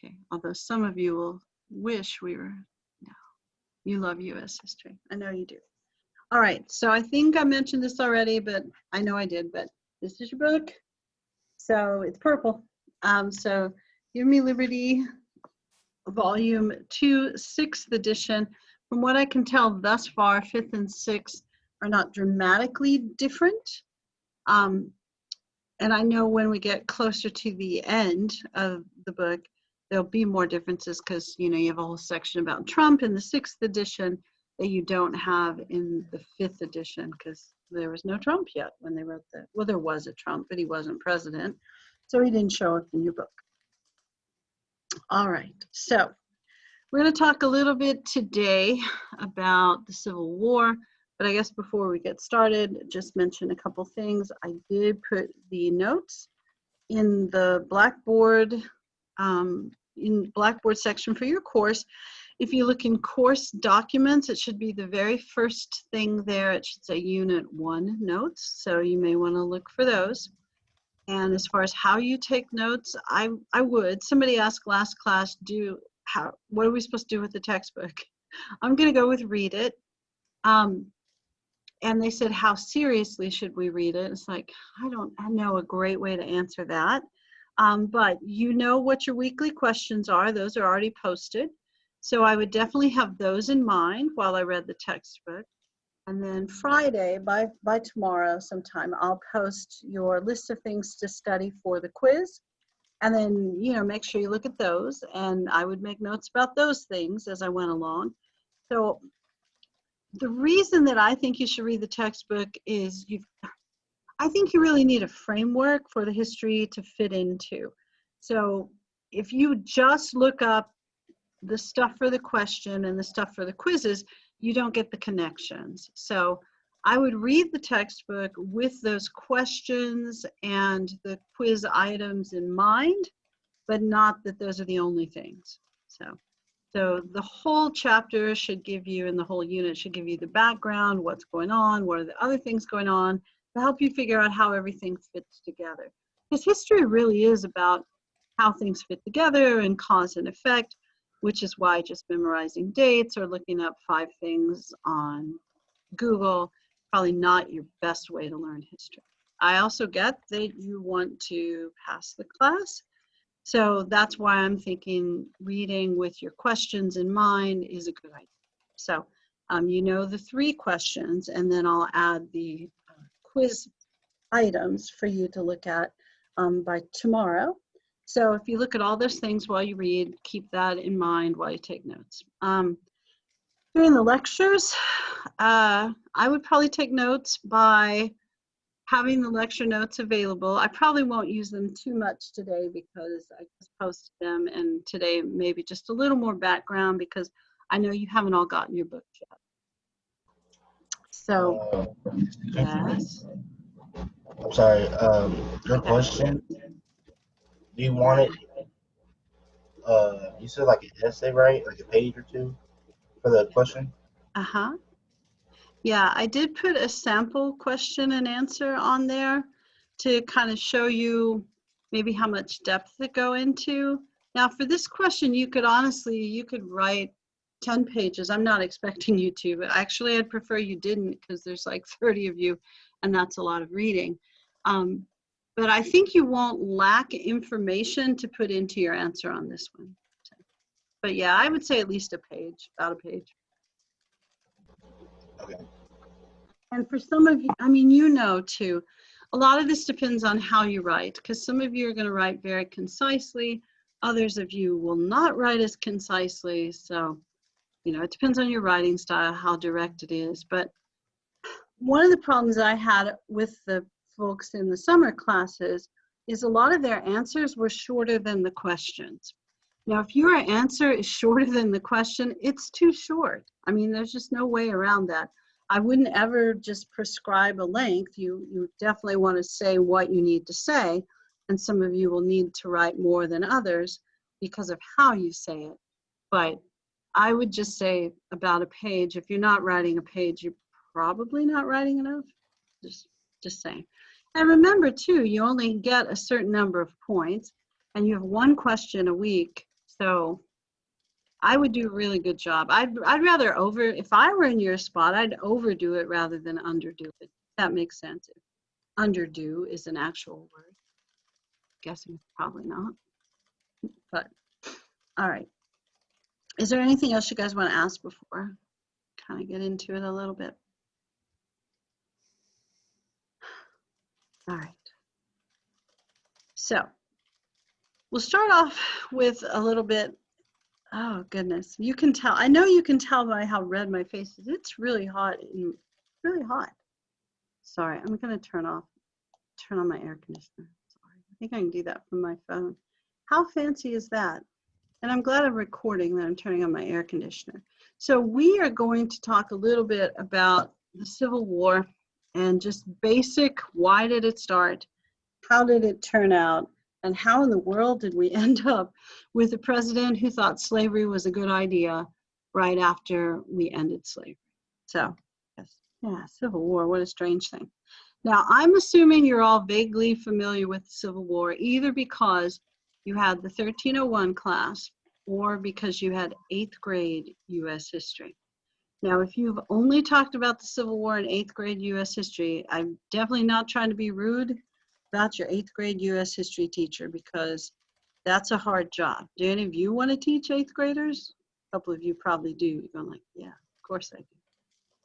Okay, although some of you will wish we were, no, you love U.S. history. I know you do. All right, so I think I mentioned this already, but I know I did, but this is your book. So it's purple. So Give Me Liberty, Volume 2, 6th edition. From what I can tell thus far, 5th and 6th are not dramatically different. And I know when we get closer to the end of the book, there'll be more differences because, you know, you have a whole section about Trump in the 6th edition that you don't have in the 5th edition because there was no Trump yet when they wrote that. Well, there was a Trump, but he wasn't president, so he didn't show up in your book. All right, so we're going to talk a little bit today about the Civil War, but I guess before we get started, just mention a couple things. I did put the notes in the Blackboard, section for your course. If you look in course documents, it should be the very first thing there. It should say Unit 1 notes, so you may want to look for those. And as far as how you take notes, I would. Somebody asked last class, what are we supposed to do with the textbook? I'm going to go with read it. And they said, how seriously should we read it? It's like, I know a great way to answer that. But you know what your weekly questions are. Those are already posted. So I would definitely have those in mind while I read the textbook. And then Friday, by tomorrow sometime, I'll post your list of things to study for the quiz. And then, you know, make sure you look at those. And I would make notes about those things as I went along. So the reason that I think you should read the textbook is I think you really need a framework for the history to fit into. So if you just look up the stuff for the question and the stuff for the quizzes, you don't get the connections. So I would read the textbook with those questions and the quiz items in mind, but not that those are the only things. So the whole chapter should give you, and the whole unit should give you the background, what's going on, what are the other things going on, to help you figure out how everything fits together. Because history really is about how things fit together and cause and effect, which is why just memorizing dates or looking up 5 things on Google, probably not your best way to learn history. I also get that you want to pass the class, so that's why I'm thinking reading with your questions in mind is a good idea. So you know the 3 questions, and then I'll add the quiz items for you to look at by tomorrow. So if you look at all those things while you read, keep that in mind while you take notes. During the lectures, I would probably take notes by having the lecture notes available. I probably won't use them too much today because I just posted them, and today maybe just a little more background because I know you haven't all gotten your book yet. So, yes. I'm sorry, good question. Do you want it, you said like an essay, right? Like a page or 2 for the question? Uh-huh. Yeah, I did put a sample question and answer on there to kind of show you maybe how much depth to go into. Now for this question, you could write 10 pages. I'm not expecting you to, but actually I'd prefer you didn't because there's like 30 of you and that's a lot of reading. But I think you won't lack information to put into your answer on this one. So, but yeah, I would say at least a page, about a page. Okay. And for some of you, I mean, you know too, a lot of this depends on how you write, because some of you are going to write very concisely. Others of you will not write as concisely. So, you know, it depends on your writing style, how direct it is. But one of the problems I had with the folks in the summer classes is a lot of their answers were shorter than the questions. Now, if your answer is shorter than the question, it's too short. I mean, there's just no way around that. I wouldn't ever just prescribe a length. You definitely want to say what you need to say, and some of you will need to write more than others because of how you say it. But I would just say about a page. If you're not writing a page, you're probably not writing enough. Just saying. And remember too, you only get a certain number of points, and you have 1 question a week. So I would do a really good job. I'd rather if I were in your spot, I'd overdo it rather than underdo it. That makes sense. Underdo is an actual word. Guessing probably not, but all right. Is there anything else you guys want to ask before kind of get into it a little bit? All right. So we'll start off with a little bit. Oh goodness, you can tell. I know you can tell by how red my face is. It's really hot. Really hot. Sorry, I'm gonna turn on my air conditioner. Sorry, I think I can do that from my phone. How fancy is that? And I'm glad I'm recording that I'm turning on my air conditioner. So we are going to talk a little bit about the Civil War and just basic, why did it start? How did it turn out? And how in the world did we end up with a president who thought slavery was a good idea right after we ended slavery? So, yes, yeah, Civil War, what a strange thing. Now, I'm assuming you're all vaguely familiar with the Civil War, either because you had the 1301 class or because you had 8th grade U.S. history. Now, if you've only talked about the Civil War in 8th grade U.S. history, I'm definitely not trying to be rude about your 8th grade U.S. history teacher, because that's a hard job. Do any of you want to teach 8th graders? A couple of you probably do. You're going like, yeah, of course I do.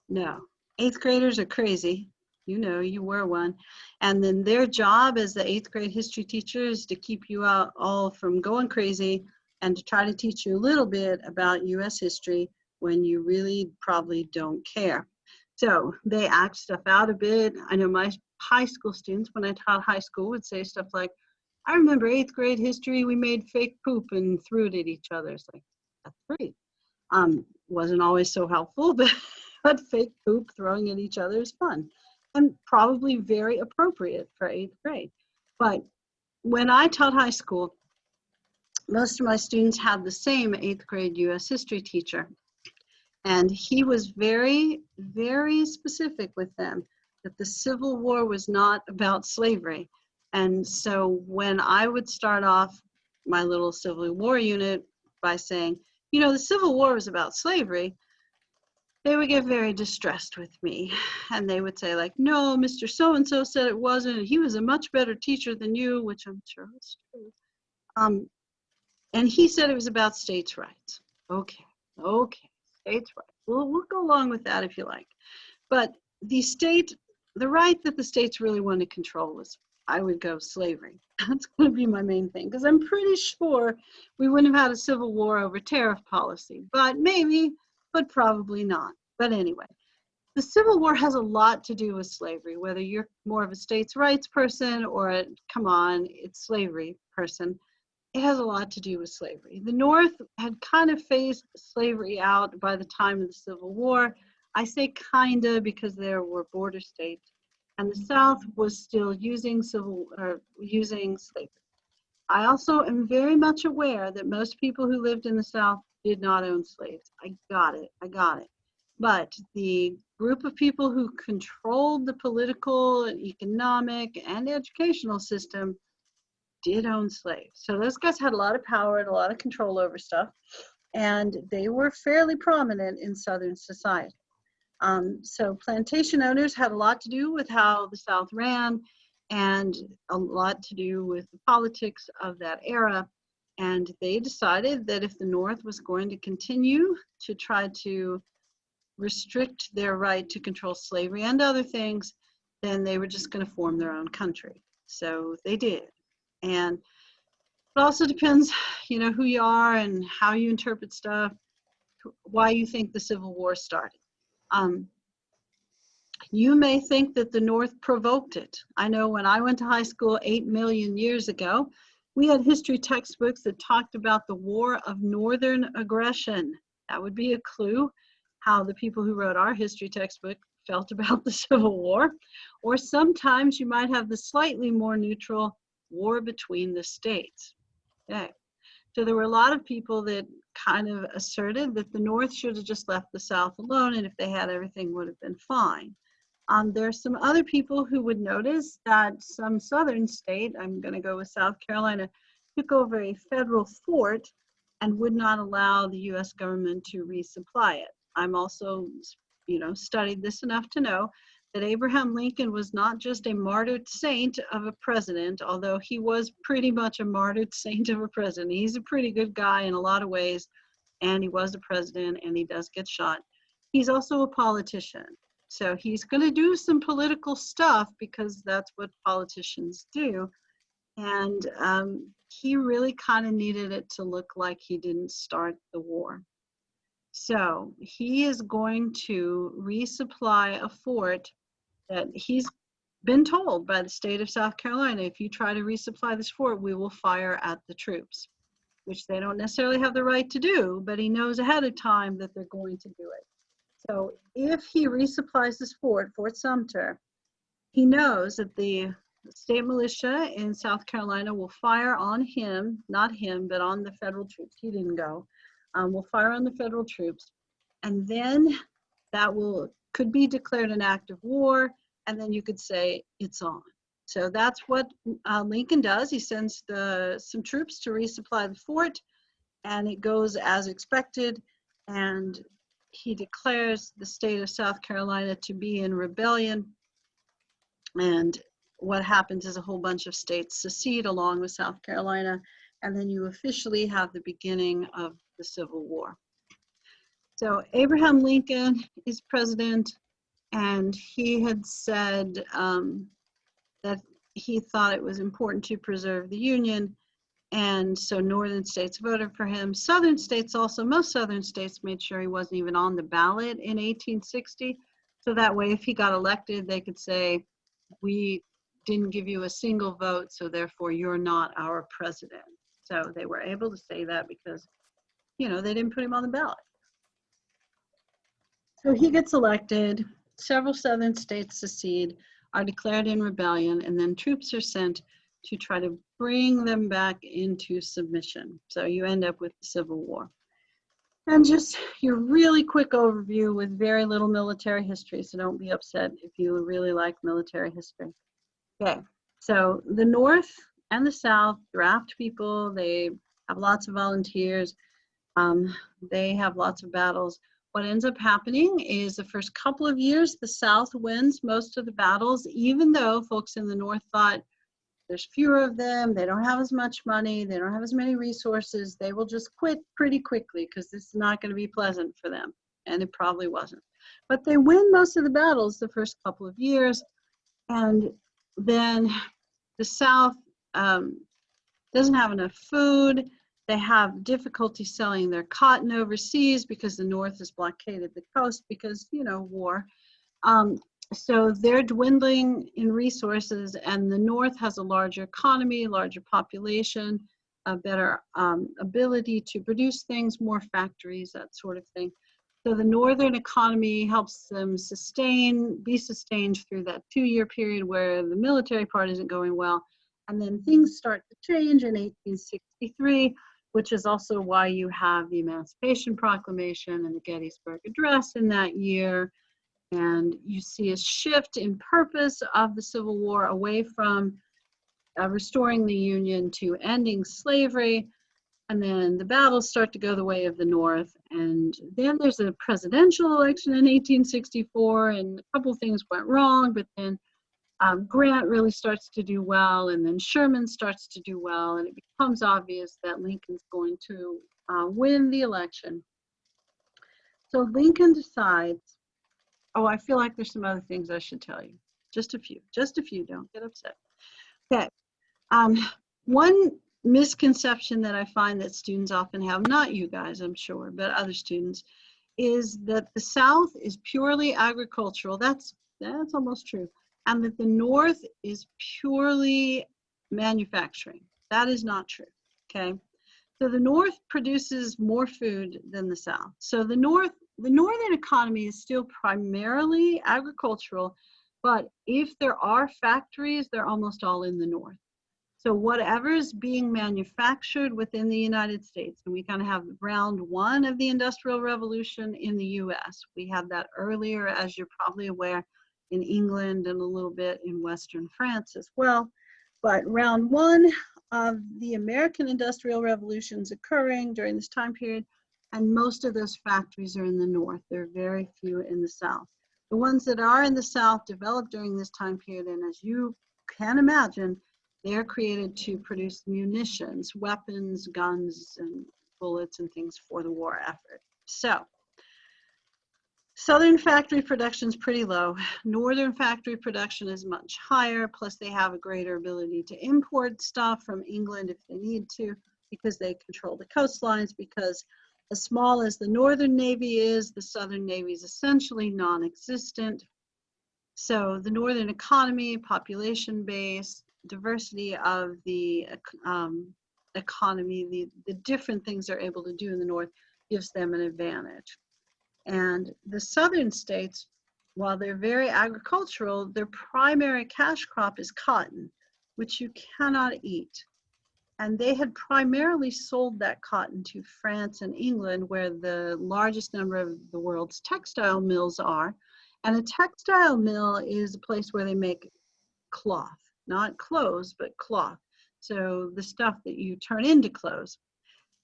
No, 8th graders are crazy. You know, you were one. And then their job as the 8th grade history teacher is to keep you out all from going crazy and to try to teach you a little bit about U.S. history when you really probably don't care. So they act stuff out a bit. I know my high school students, when I taught high school, would say stuff like, I remember 8th grade history, we made fake poop and threw it at each other. It's like, that's great. Wasn't always so helpful, but fake poop throwing at each other is fun and probably very appropriate for 8th grade. But when I taught high school, most of my students had the same 8th grade U.S. history teacher. And he was very, very specific with them that the Civil War was not about slavery. And so when I would start off my little Civil War unit by saying, you know, the Civil War was about slavery, they would get very distressed with me. And they would say like, no, Mr. So-and-so said it wasn't. He was a much better teacher than you, which I'm sure is true. And he said it was about states' rights. Okay, states' rights. We'll go along with that if you like. But the right that the states really want to control was, I would go, slavery. That's going to be my main thing, because I'm pretty sure we wouldn't have had a civil war over tariff policy. But maybe, but probably not. But anyway, the Civil War has a lot to do with slavery, whether you're more of a states' rights person or a, come on, it's slavery person. It has a lot to do with slavery. The North had kind of phased slavery out by the time of the Civil War. I say kinda because there were border states, and the South was still using slavery. I also am very much aware that most people who lived in the South did not own slaves. I got it. But the group of people who controlled the political and economic and educational system did own slaves. So those guys had a lot of power and a lot of control over stuff, and they were fairly prominent in Southern society. So plantation owners had a lot to do with how the South ran and a lot to do with the politics of that era. And they decided that if the North was going to continue to try to restrict their right to control slavery and other things, then they were just going to form their own country. So they did. And it also depends, you know, who you are and how you interpret stuff, why you think the Civil War started. You may think that the North provoked it. I know when I went to high school 8 million years ago, we had history textbooks that talked about the War of Northern Aggression. That would be a clue how the people who wrote our history textbook felt about the Civil War. Or sometimes you might have the slightly more neutral war between the states. Okay. So there were a lot of people that kind of asserted that the North should have just left the South alone, and if they had everything would have been fine. There's some other people who would notice that some southern state, I'm going to go with South Carolina, took over a federal fort and would not allow the US government to resupply it. I'm also, studied this enough to know that Abraham Lincoln was not just a martyred saint of a president, although he was pretty much a martyred saint of a president. He's a pretty good guy in a lot of ways, and he was a president, and he does get shot. He's also a politician. So he's going to do some political stuff because that's what politicians do. And he really kind of needed it to look like he didn't start the war. So he is going to resupply a fort that he's been told by the state of South Carolina, if you try to resupply this fort, we will fire at the troops, which they don't necessarily have the right to do, but he knows ahead of time that they're going to do it. So if he resupplies this fort, Fort Sumter, he knows that the state militia in South Carolina will fire on him, not him, but on the federal troops. He didn't go. Will fire on the federal troops. And then that could be declared an act of war, and then you could say it's on. So that's what Lincoln does. He sends some troops to resupply the fort, and it goes as expected, and he declares the state of South Carolina to be in rebellion. And what happens is a whole bunch of states secede along with South Carolina, and then you officially have the beginning of the Civil War. So Abraham Lincoln is president, and he had said that he thought it was important to preserve the Union, and so northern states voted for him. Southern states also, most southern states made sure he wasn't even on the ballot in 1860, so that way if he got elected, they could say, we didn't give you a single vote, so therefore you're not our president. So they were able to say that because, they didn't put him on the ballot. So he gets elected, several southern states secede, are declared in rebellion, and then troops are sent to try to bring them back into submission. So you end up with the Civil War. And just your really quick overview with very little military history, so don't be upset if you really like military history. Okay, so the North and the South draft people, they have lots of volunteers, they have lots of battles. What ends up happening is the first couple of years, the South wins most of the battles, even though folks in the North thought there's fewer of them, they don't have as much money, they don't have as many resources, they will just quit pretty quickly because this is not going to be pleasant for them. And it probably wasn't. But they win most of the battles the first couple of years, and then the South doesn't have enough food. They have difficulty selling their cotton overseas because the North has blockaded the coast because, war. So they're dwindling in resources, and the North has a larger economy, larger population, a better ability to produce things, more factories, that sort of thing. So the Northern economy helps them be sustained through that 2-year period where the military part isn't going well. And then things start to change in 1863, which is also why you have the Emancipation Proclamation and the Gettysburg Address in that year. And you see a shift in purpose of the Civil War away from restoring the Union to ending slavery. And then the battles start to go the way of the North. And then there's a presidential election in 1864, and a couple of things went wrong, but then Grant really starts to do well, and then Sherman starts to do well, and it becomes obvious that Lincoln's going to win the election. So Lincoln decides, I feel like there's some other things I should tell you. Just a few, don't get upset. Okay, one misconception that I find that students often have, not you guys, I'm sure, but other students, is that the South is purely agricultural. That's almost true. And that the North is purely manufacturing. That is not true, okay? So the North produces more food than the South. So the Northern economy is still primarily agricultural, but if there are factories, they're almost all in the North. So whatever is being manufactured within the United States, and we kind of have round one of the Industrial Revolution in the US. We had that earlier, as you're probably aware, in England and a little bit in Western France as well. But round one of the American Industrial Revolutions occurring during this time period, and most of those factories are in the north. There are very few in the south. The ones that are in the south developed during this time period, and as you can imagine, they're created to produce munitions, weapons, guns, and bullets and things for the war effort. So, southern factory production is pretty low. Northern factory production is much higher, plus they have a greater ability to import stuff from England if they need to, because they control the coastlines, because as small as the Northern Navy is, the Southern Navy is essentially non-existent. So the Northern economy, population base, diversity of the economy, the different things they're able to do in the North gives them an advantage. And the Southern states, while they're very agricultural, their primary cash crop is cotton, which you cannot eat. And they had primarily sold that cotton to France and England, where the largest number of the world's textile mills are. And a textile mill is a place where they make cloth, not clothes, but cloth. So the stuff that you turn into clothes.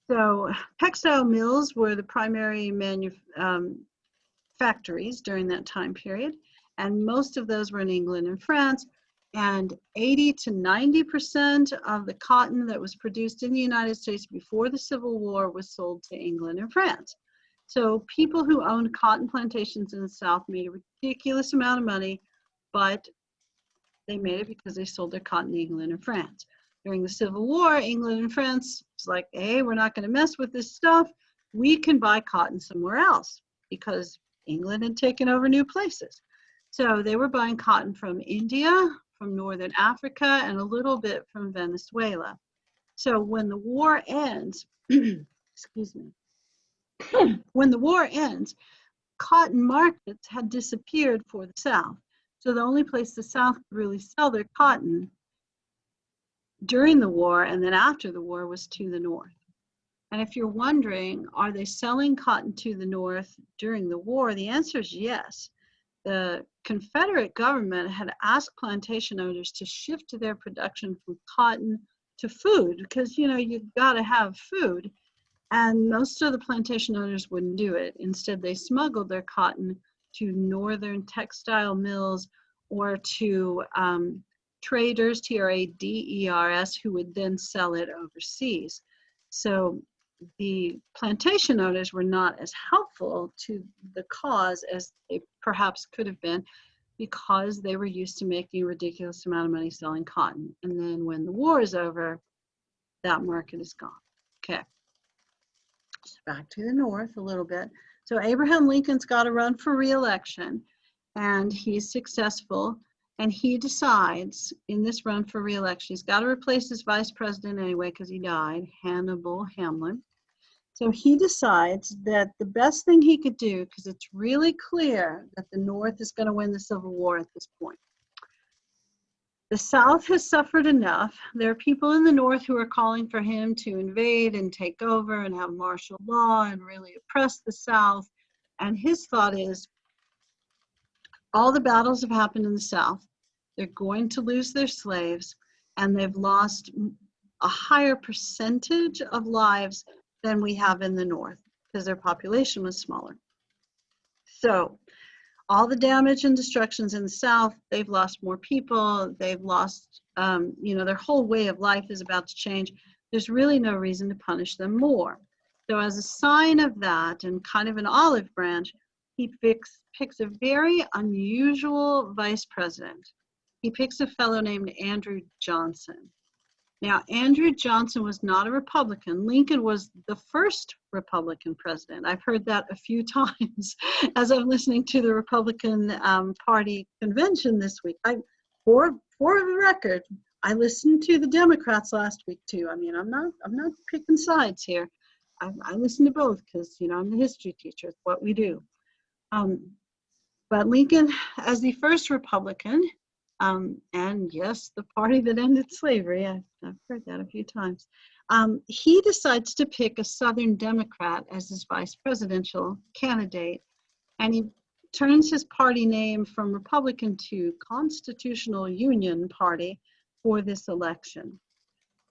So textile mills were the primary factories during that time period. And most of those were in England and France. And 80 to 90% of the cotton that was produced in the United States before the Civil War was sold to England and France. So people who owned cotton plantations in the South made a ridiculous amount of money, but they made it because they sold their cotton to England and France. During the Civil War, England and France was like, hey, we're not going to mess with this stuff. We can buy cotton somewhere else because England had taken over new places. So they were buying cotton from India, from Northern Africa, and a little bit from Venezuela. So when the war ends, excuse me, when the war ends, cotton markets had disappeared for the South. So the only place the South could really sell their cotton during the war and then after the war was to the North. And if you're wondering, are they selling cotton to the North during the war? The answer is yes. The Confederate government had asked plantation owners to shift their production from cotton to food because, you know, you've got to have food. And most of the plantation owners wouldn't do it. Instead, they smuggled their cotton to northern textile mills or to traders, Traders, who would then sell it overseas. So the plantation owners were not as helpful to the cause as they perhaps could have been because they were used to making a ridiculous amount of money selling cotton. And then when the war is over, that market is gone. Okay. So back to the North a little bit. So Abraham Lincoln's got to run for re-election, and he's successful. And he decides in this run for re-election, he's got to replace his vice president anyway because he died, Hannibal Hamlin. So he decides that the best thing he could do, because it's really clear that the North is going to win the Civil War at this point. The South has suffered enough. There are people in the North who are calling for him to invade and take over and have martial law and really oppress the South. And his thought is, all the battles have happened in the South. They're going to lose their slaves, and they've lost a higher percentage of lives than we have in the North because their population was smaller. So all the damage and destructions in the South, they've lost more people, they've lost, their whole way of life is about to change. There's really no reason to punish them more. So as a sign of that and kind of an olive branch, he picks a very unusual vice president. He picks a fellow named Andrew Johnson. Now, Andrew Johnson was not a Republican. Lincoln was the first Republican president. I've heard that a few times as I'm listening to the Republican Party convention this week. For the record, I listened to the Democrats last week too. I mean, I'm not picking sides here. I listen to both because, I'm the history teacher. It's what we do. But Lincoln, as the first Republican, and yes, the party that ended slavery, I've heard that a few times, he decides to pick a Southern Democrat as his vice presidential candidate, and he turns his party name from Republican to Constitutional Union Party for this election.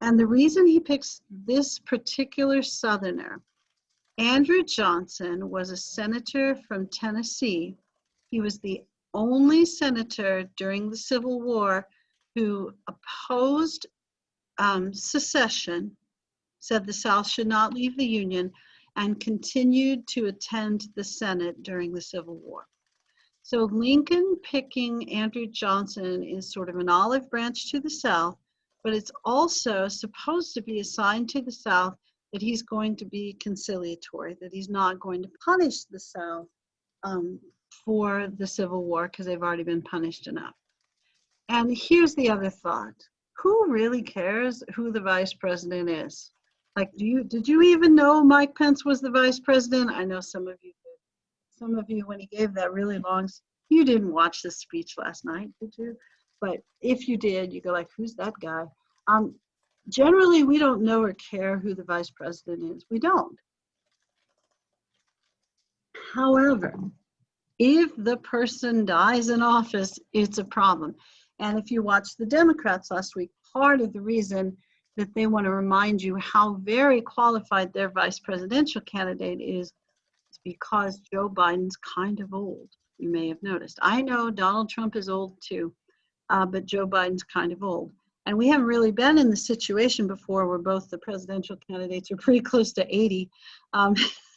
And the reason he picks this particular Southerner, Andrew Johnson was a senator from Tennessee. He was the only senator during the Civil War who opposed secession, said the South should not leave the Union, and continued to attend the Senate during the Civil War. So Lincoln picking Andrew Johnson is sort of an olive branch to the South, but it's also supposed to be a sign to the South that he's going to be conciliatory, that he's not going to punish the South for the Civil War because they've already been punished enough. And here's the other thought. Who really cares who the vice president is? Like, did you even know Mike Pence was the vice president? I know some of you did. Some of you, when he gave that really long, you didn't watch the speech last night, did you? But if you did, you go like, who's that guy? Generally, we don't know or care who the vice president is. We don't. However, if the person dies in office, it's a problem. And if you watched the Democrats last week, part of the reason that they want to remind you how very qualified their vice presidential candidate is because Joe Biden's kind of old. You may have noticed. I know Donald Trump is old too, but Joe Biden's kind of old. And we haven't really been in the situation before where both the presidential candidates are pretty close to 80.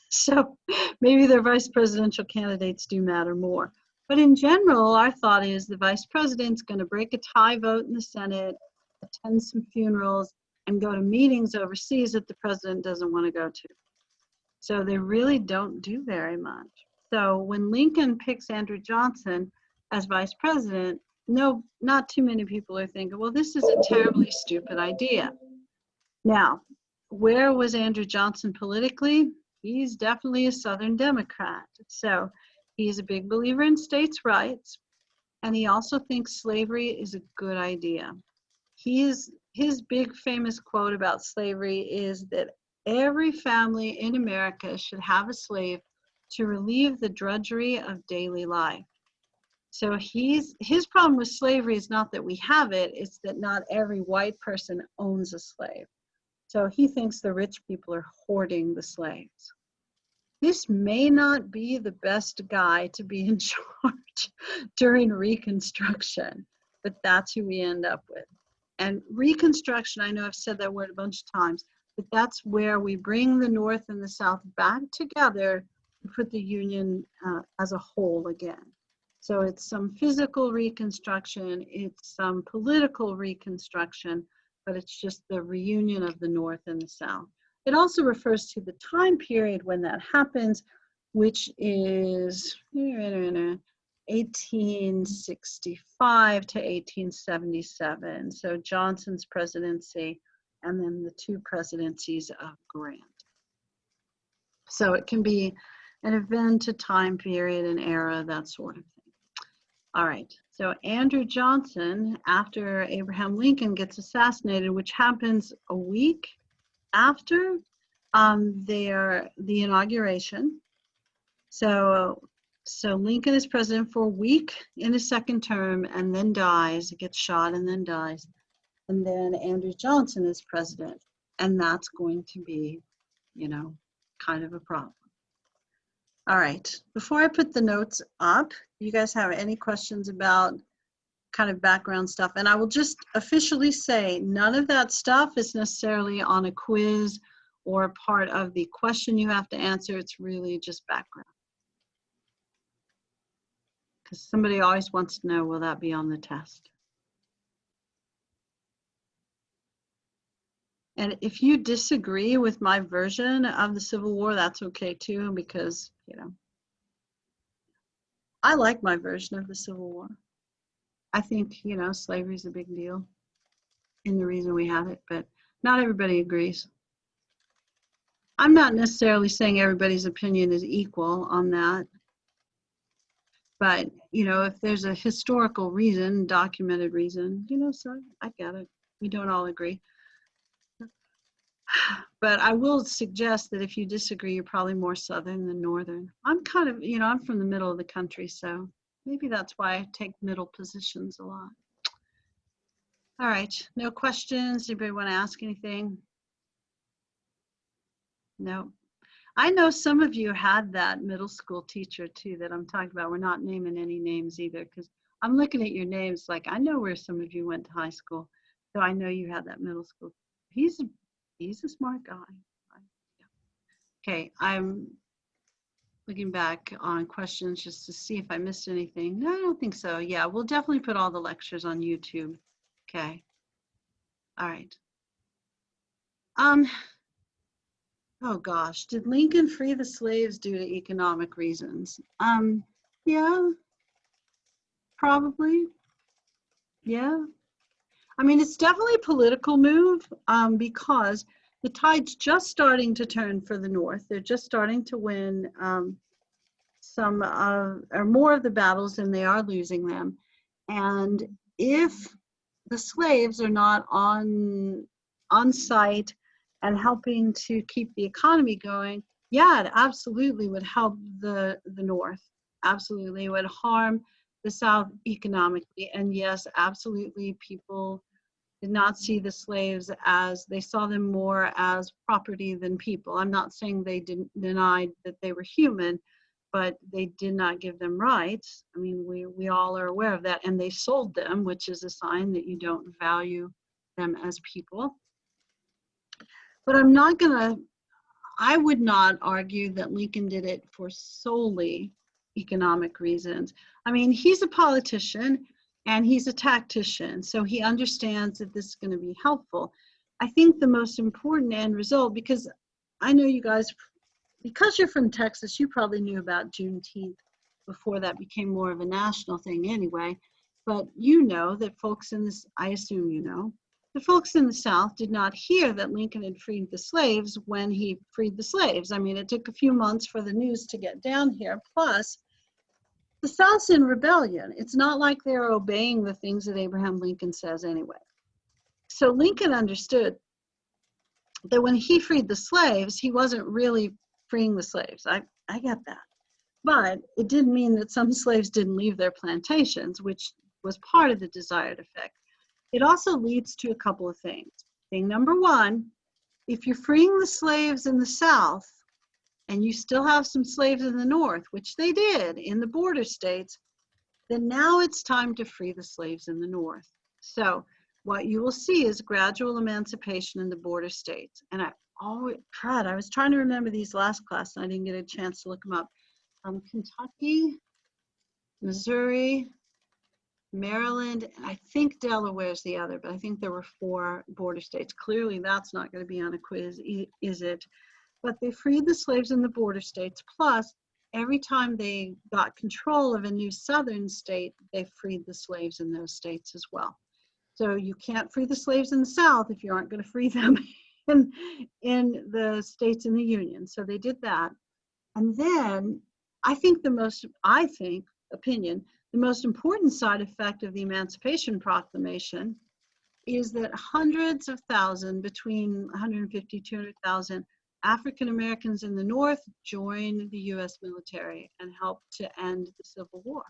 So maybe their vice presidential candidates do matter more. But in general, our thought is the vice president's going to break a tie vote in the Senate, attend some funerals, and go to meetings overseas that the president doesn't want to go to. So they really don't do very much. So when Lincoln picks Andrew Johnson as vice president, no, not too many people are thinking, well, this is a terribly stupid idea. Now, where was Andrew Johnson politically? He's definitely a Southern Democrat. So he's a big believer in states' rights, and he also thinks slavery is a good idea. His big famous quote about slavery is that every family in America should have a slave to relieve the drudgery of daily life. So his problem with slavery is not that we have it, it's that not every white person owns a slave. So he thinks the rich people are hoarding the slaves. This may not be the best guy to be in charge during Reconstruction, but that's who we end up with. And Reconstruction, I know I've said that word a bunch of times, but that's where we bring the North and the South back together to put the Union as a whole again. So it's some physical reconstruction, it's some political reconstruction, but it's just the reunion of the North and the South. It also refers to the time period when that happens, which is 1865 to 1877. So Johnson's presidency and then the two presidencies of Grant. So it can be an event, a time period, an era, that sort of thing. All right, so Andrew Johnson, after Abraham Lincoln gets assassinated, which happens a week after the inauguration. So Lincoln is president for a week in his second term and then dies, gets shot and then dies. And then Andrew Johnson is president. And that's going to be, kind of a problem. All right, before I put the notes up, you guys have any questions about kind of background stuff? And I will just officially say none of that stuff is necessarily on a quiz or part of the question you have to answer. It's really just background. Because somebody always wants to know, will that be on the test? And if you disagree with my version of the Civil War, that's okay too, because, I like my version of the Civil War. I think, slavery is a big deal and the reason we have it, but not everybody agrees. I'm not necessarily saying everybody's opinion is equal on that, but, if there's a historical reason, documented reason, so I get it. We don't all agree. But I will suggest that if you disagree, you're probably more Southern than Northern. I'm kind of, I'm from the middle of the country, so maybe that's why I take middle positions a lot. All right, no questions? Anybody want to ask anything? No. I know some of you had that middle school teacher too that I'm talking about. We're not naming any names either because I'm looking at your names like I know where some of you went to high school. So I know you had that middle school. He's a smart guy. Okay, I'm looking back on questions just to see if I missed anything. No, I don't think so. Yeah, we'll definitely put all the lectures on YouTube. Okay. All right. Oh gosh, did Lincoln free the slaves due to economic reasons? Yeah, probably. Yeah. I mean, it's definitely a political move because the tide's just starting to turn for the North. They're just starting to win some or more of the battles and they are losing them. And if the slaves are not on site and helping to keep the economy going, yeah, it absolutely would help the North. Absolutely, it would harm the South economically. And yes, absolutely, people did not see the slaves as, they saw them more as property than people. I'm not saying they denied that they were human, but they did not give them rights. I mean, we all are aware of that, and they sold them, which is a sign that you don't value them as people. But I would not argue that Lincoln did it for solely economic reasons. I mean, he's a politician and he's a tactician, so he understands that this is going to be helpful. I think the most important end result, because I know you guys, because you're from Texas, you probably knew about Juneteenth before that became more of a national thing anyway. But you know that folks in this, I assume you know, the folks in the South did not hear that Lincoln had freed the slaves when he freed the slaves. I mean, it took a few months for the news to get down here. Plus, the South's in rebellion. It's not like they're obeying the things that Abraham Lincoln says anyway. So Lincoln understood that when he freed the slaves, he wasn't really freeing the slaves. I get that. But it didn't mean that some slaves didn't leave their plantations, which was part of the desired effect. It also leads to a couple of things. Thing number one, if you're freeing the slaves in the South and you still have some slaves in the North, which they did in the border states, then now it's time to free the slaves in the North. So what you will see is gradual emancipation in the border states. And I was trying to remember these last class and I didn't get a chance to look them up. Kentucky, Missouri, Maryland, and I think Delaware's the other, but I think there were 4 border states. Clearly that's not going to be on a quiz, is it? But they freed the slaves in the border states. Plus, every time they got control of a new southern state, they freed the slaves in those states as well. So you can't free the slaves in the South if you aren't going to free them in the states in the Union. So they did that. And then I think the most important side effect of the Emancipation Proclamation is that hundreds of thousands, between 150, 200,000 African Americans in the North joined the US military and helped to end the Civil War.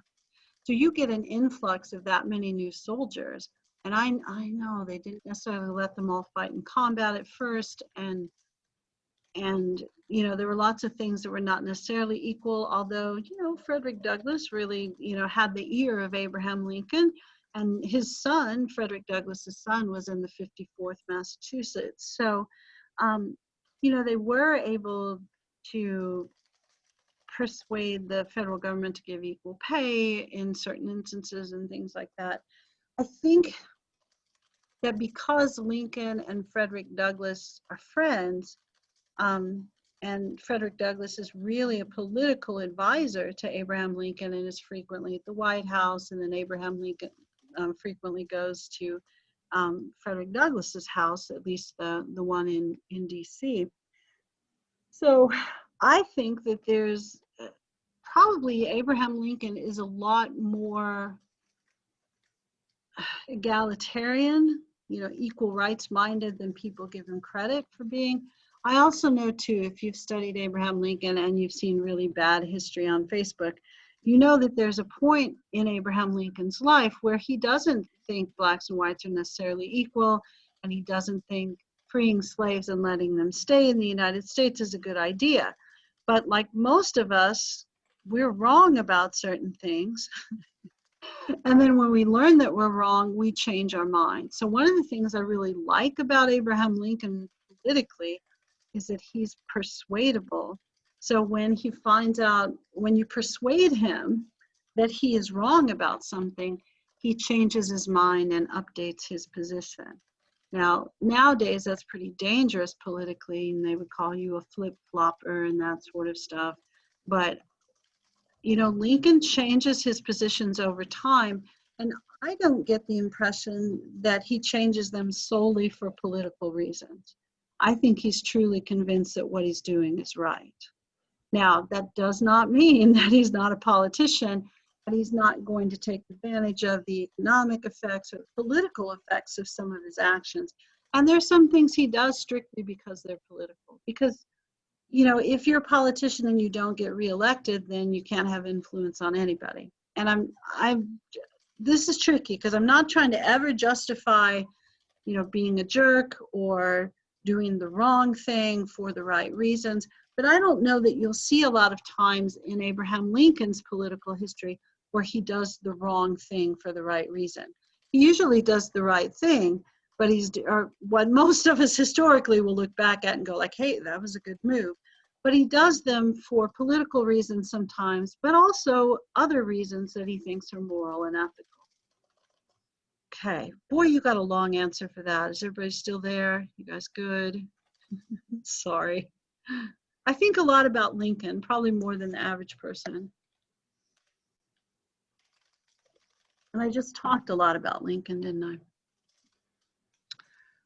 So you get an influx of that many new soldiers. And I know they didn't necessarily let them all fight in combat at first, and you know, there were lots of things that were not necessarily equal, although, you know, Frederick Douglass really, you know, had the ear of Abraham Lincoln, and his son, Frederick Douglass's son, was in the 54th Massachusetts. So, you know, they were able to persuade the federal government to give equal pay in certain instances and things like that. I think that because Lincoln and Frederick Douglass are friends, and Frederick Douglass is really a political advisor to Abraham Lincoln and is frequently at the White House, and then Abraham Lincoln frequently goes to Frederick Douglass's house, at least the one in DC. So I think that there's probably Abraham Lincoln is a lot more egalitarian, you know, equal rights minded than people give him credit for being. I also know too, if you've studied Abraham Lincoln and you've seen really bad history on Facebook, you know that there's a point in Abraham Lincoln's life where he doesn't think blacks and whites are necessarily equal, and he doesn't think freeing slaves and letting them stay in the United States is a good idea. But like most of us, we're wrong about certain things. And then when we learn that we're wrong, we change our mind. So one of the things I really like about Abraham Lincoln politically is that he's persuadable. So when he finds out, when you persuade him that he is wrong about something, he changes his mind and updates his position. Now, nowadays, that's pretty dangerous politically, and they would call you a flip-flopper and that sort of stuff. But, you know, Lincoln changes his positions over time, and I don't get the impression that he changes them solely for political reasons. I think he's truly convinced that what he's doing is right. Now, that does not mean that he's not a politician, and he's not going to take advantage of the economic effects or political effects of some of his actions. And there's some things he does strictly because they're political. Because, you know, if you're a politician and you don't get reelected, then you can't have influence on anybody. And this is tricky because I'm not trying to ever justify, you know, being a jerk or doing the wrong thing for the right reasons. But I don't know that you'll see a lot of times in Abraham Lincoln's political history where he does the wrong thing for the right reason. He usually does the right thing, but or what most of us historically will look back at and go like, hey, that was a good move. But he does them for political reasons sometimes, but also other reasons that he thinks are moral and ethical. Okay, boy, you got a long answer for that. Is everybody still there? You guys good? Sorry. I think a lot about Lincoln, probably more than the average person. And I just talked a lot about Lincoln, didn't I?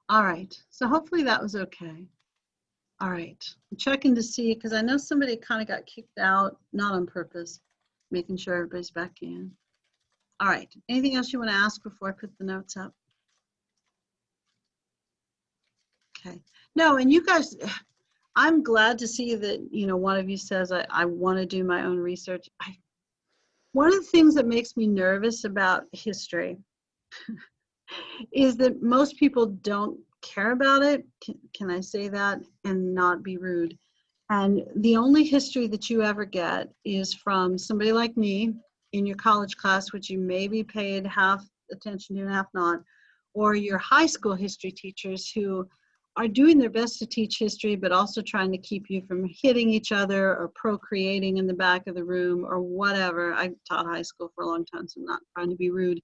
All right, so hopefully that was okay. All right, I'm checking to see, because I know somebody kind of got kicked out, not on purpose, making sure everybody's back in. All right, anything else you want to ask before I put the notes up? Okay, no, and you guys, I'm glad to see that, you know, one of you says, I want to do my own research. One of the things that makes me nervous about history is that most people don't care about it. Can I say that and not be rude? And the only history that you ever get is from somebody like me in your college class, which you maybe paid half attention to and half not, or your high school history teachers who are doing their best to teach history, but also trying to keep you from hitting each other or procreating in the back of the room or whatever. I taught high school for a long time, so I'm not trying to be rude.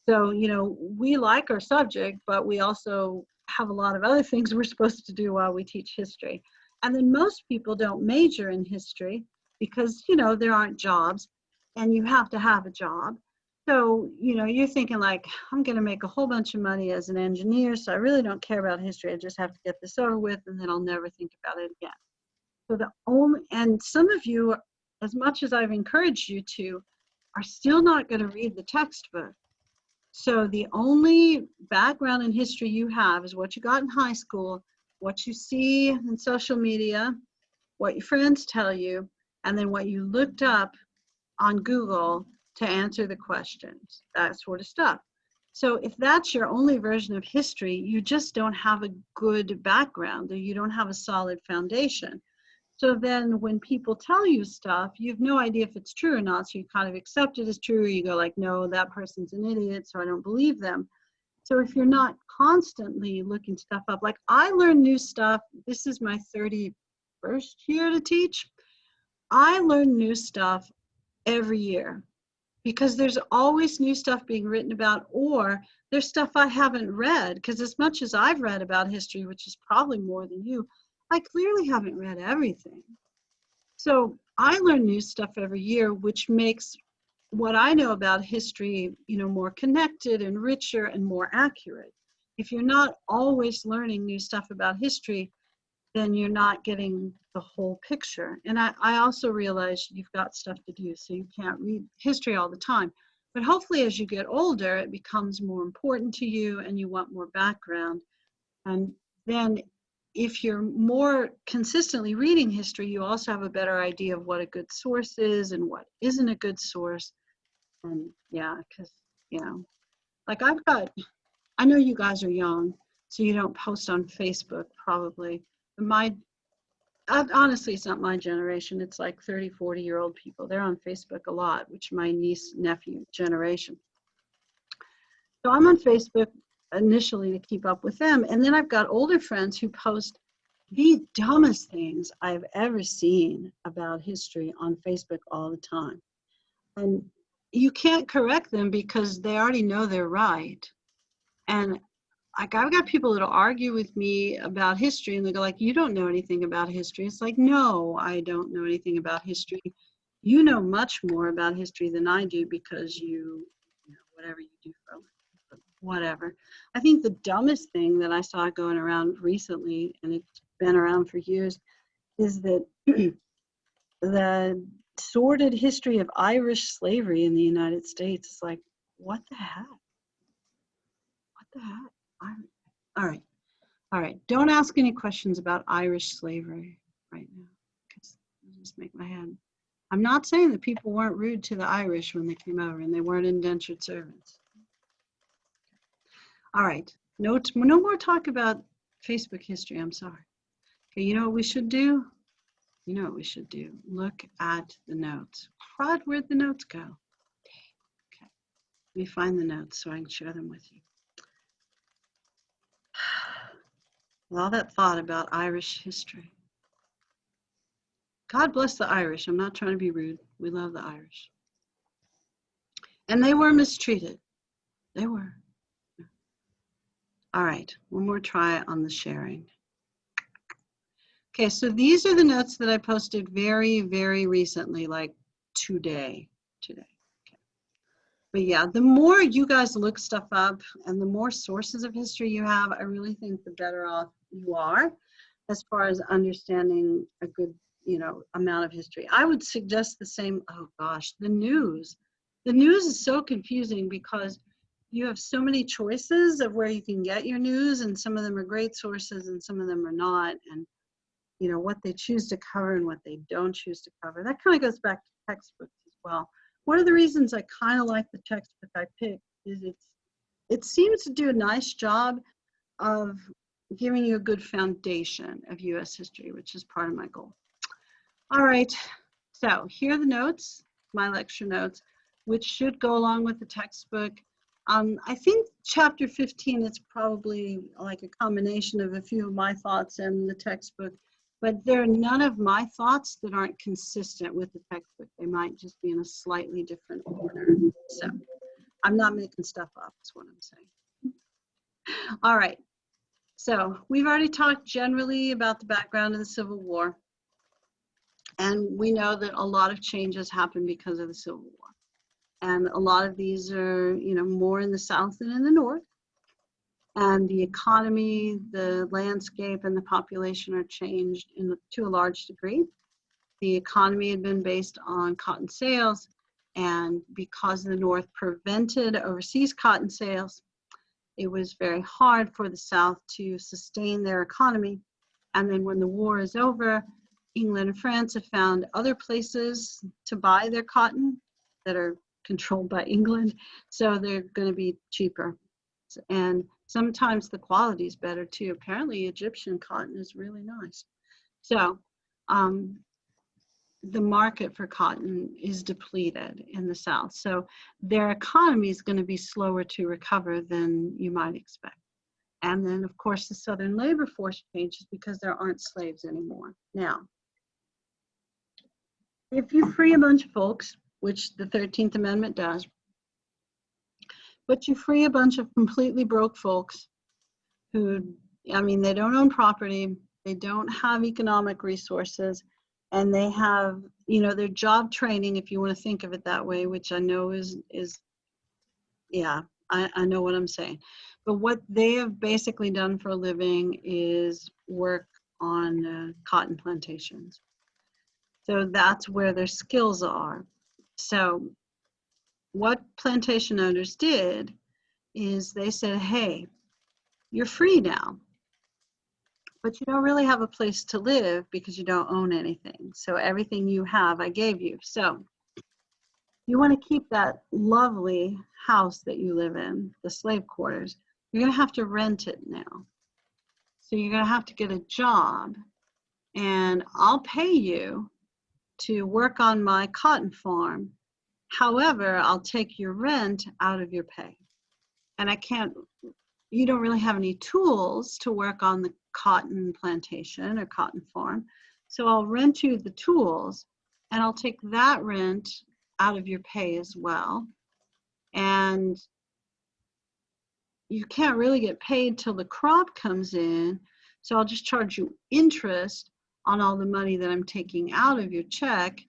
So, you know, we like our subject, but we also have a lot of other things we're supposed to do while we teach history. And then most people don't major in history because, you know, there aren't jobs and you have to have a job. So, you know, you're thinking like, I'm going to make a whole bunch of money as an engineer, so I really don't care about history. I just have to get this over with, and then I'll never think about it again. So and some of you, as much as I've encouraged you to, are still not going to read the textbook. So the only background in history you have is what you got in high school, what you see in social media, what your friends tell you, and then what you looked up on Google to answer the questions, that sort of stuff. So if that's your only version of history, you just don't have a good background, or you don't have a solid foundation. So then when people tell you stuff, you have no idea if it's true or not, so you kind of accept it as true, or you go like, no, that person's an idiot, so I don't believe them. So if you're not constantly looking stuff up, like I learn new stuff, this is my 31st year to teach, I learn new stuff every year, because there's always new stuff being written about, or there's stuff I haven't read, because as much as I've read about history, which is probably more than you, I clearly haven't read everything. So I learn new stuff every year, which makes what I know about history, you know, more connected and richer and more accurate. If you're not always learning new stuff about history, then you're not getting the whole picture. And I also realize you've got stuff to do, so you can't read history all the time. But hopefully as you get older, it becomes more important to you and you want more background. And then if you're more consistently reading history, you also have a better idea of what a good source is and what isn't a good source. And yeah, because, you know, like I know you guys are young, so you don't post on Facebook probably. But honestly, it's not my generation. It's like 30, 40-year-old people. They're on Facebook a lot, which my niece, nephew generation. So I'm on Facebook initially to keep up with them. And then I've got older friends who post the dumbest things I've ever seen about history on Facebook all the time. And you can't correct them because they already know they're right. And like, I've got people that'll argue with me about history and they go like, you don't know anything about history. It's like, no, I don't know anything about history. You know much more about history than I do because you know, whatever you do for a living, but whatever. I think the dumbest thing that I saw going around recently, and it's been around for years, is that the sordid history of Irish slavery in the United States is like, what the heck? What the heck? All right. All right. Don't ask any questions about Irish slavery right now, because it'll just make my head. I'm not saying that people weren't rude to the Irish when they came over and they weren't indentured servants. All right. No more talk about Facebook history. I'm sorry. Okay. You know what we should do? You know what we should do? Look at the notes. Crud, where'd the notes go? Okay. Let me find the notes so I can share them with you. With all that thought about Irish history. God bless the Irish. I'm not trying to be rude. We love the Irish. And they were mistreated. They were. All right, one more try on the sharing. Okay, so these are the notes that I posted very, very recently, like today. Okay. But yeah, the more you guys look stuff up and the more sources of history you have, I really think the better off you are as far as understanding a good, you know, amount of history. I would suggest the same. Oh gosh, the news. The news is so confusing because you have so many choices of where you can get your news, and some of them are great sources and some of them are not, and you know what they choose to cover and what they don't choose to cover. That kind of goes back to textbooks as well. One of the reasons I kind of like the textbook I picked is it seems to do a nice job of giving you a good foundation of US history, which is part of my goal. All right, so here are the notes, my lecture notes, which should go along with the textbook. I think chapter 15 is probably like a combination of a few of my thoughts and the textbook, but there are none of my thoughts that aren't consistent with the textbook. They might just be in a slightly different order. So I'm not making stuff up, is what I'm saying. All right, so we've already talked generally about the background of the Civil War. And we know that a lot of changes happened because of the Civil War. And a lot of these are, you know, more in the South than in the North. And the economy, the landscape, and the population are changed to a large degree. The economy had been based on cotton sales, and because the North prevented overseas cotton sales, it was very hard for the South to sustain their economy. And then when the war is over, England and France have found other places to buy their cotton that are controlled by England, so they're going to be cheaper. And sometimes the quality is better too. Apparently Egyptian cotton is really nice. So the market for cotton is depleted in the South. So their economy is going to be slower to recover than you might expect. And then, of course, the Southern labor force changes because there aren't slaves anymore. Now, if you free a bunch of folks, which the 13th Amendment does, but you free a bunch of completely broke folks who, I mean, they don't own property, they don't have economic resources, and they have, you know, their job training, if you want to think of it that way, which I know is yeah, I know what I'm saying. But what they have basically done for a living is work on cotton plantations. So that's where their skills are. So what plantation owners did is they said, hey, you're free now, but you don't really have a place to live because you don't own anything. So everything you have, I gave you. So you want to keep that lovely house that you live in, the slave quarters. You're going to have to rent it now. So you're going to have to get a job, and I'll pay you to work on my cotton farm. However, I'll take your rent out of your pay. And you don't really have any tools to work on the cotton plantation or cotton farm. So I'll rent you the tools, and I'll take that rent out of your pay as well. And you can't really get paid till the crop comes in. So I'll just charge you interest on all the money that I'm taking out of your check.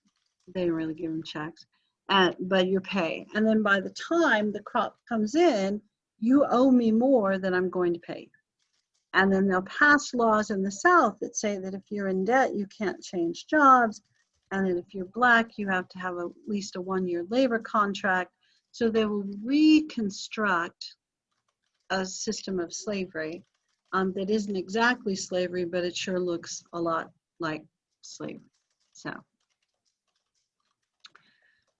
They don't really give them checks, but your pay. And then by the time the crop comes in, you owe me more than I'm going to pay you. And then they'll pass laws in the South that say that if you're in debt, you can't change jobs. And that if you're Black, you have to have at least a 1-year labor contract. So they will reconstruct a system of slavery that isn't exactly slavery, but it sure looks a lot like slavery. So,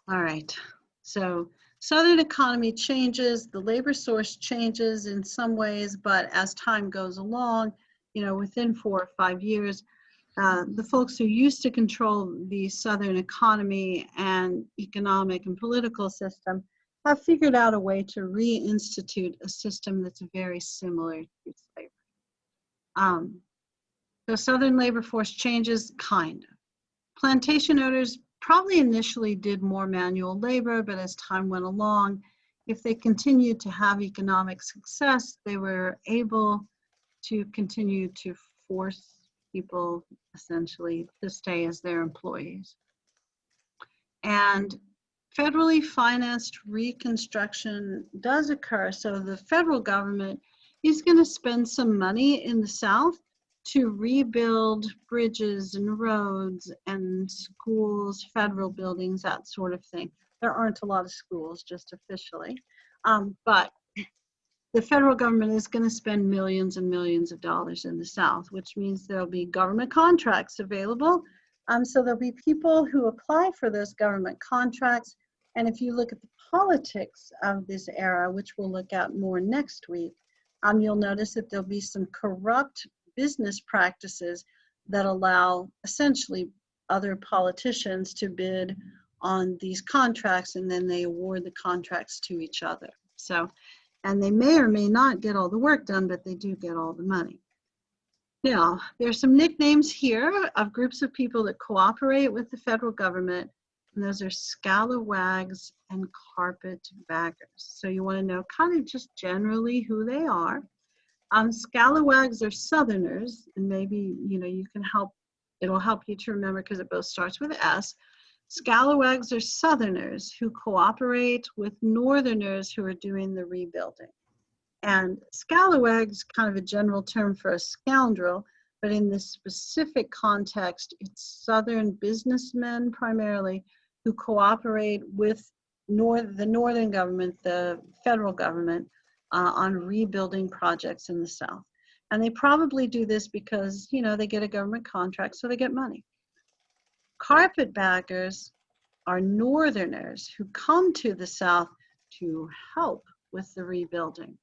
all right. So Southern economy changes, the labor source changes in some ways, but as time goes along, within 4 or 5 years, the folks who used to control the Southern economy and economic and political system have figured out a way to reinstitute a system that's very similar to slavery. So Southern labor force changes, kind of. Plantation owners probably initially did more manual labor, but as time went along, if they continued to have economic success, they were able to continue to force people essentially to stay as their employees. And federally financed reconstruction does occur. So the federal government is going to spend some money in the South to rebuild bridges and roads and schools, federal buildings, that sort of thing. There aren't a lot of schools, just officially. But the federal government is going to spend millions and millions of dollars in the South, which means there'll be government contracts available. So there'll be people who apply for those government contracts. And if you look at the politics of this era, which we'll look at more next week, you'll notice that there'll be some corrupt business practices that allow essentially other politicians to bid on these contracts, and then they award the contracts to each other. So, and they may or may not get all the work done, but they do get all the money. Now, there's some nicknames here of groups of people that cooperate with the federal government, and those are scalawags and carpetbaggers. So you want to know kind of just generally who they are. Scalawags are Southerners, and maybe, you can it'll help you to remember because it both starts with S. Scalawags are Southerners who cooperate with Northerners who are doing the rebuilding. And scalawag is kind of a general term for a scoundrel, but in this specific context, it's Southern businessmen primarily who cooperate with the Northern government, the federal government, on rebuilding projects in the South. And they probably do this because, they get a government contract, so they get money. Carpetbaggers are Northerners who come to the South to help with the rebuilding.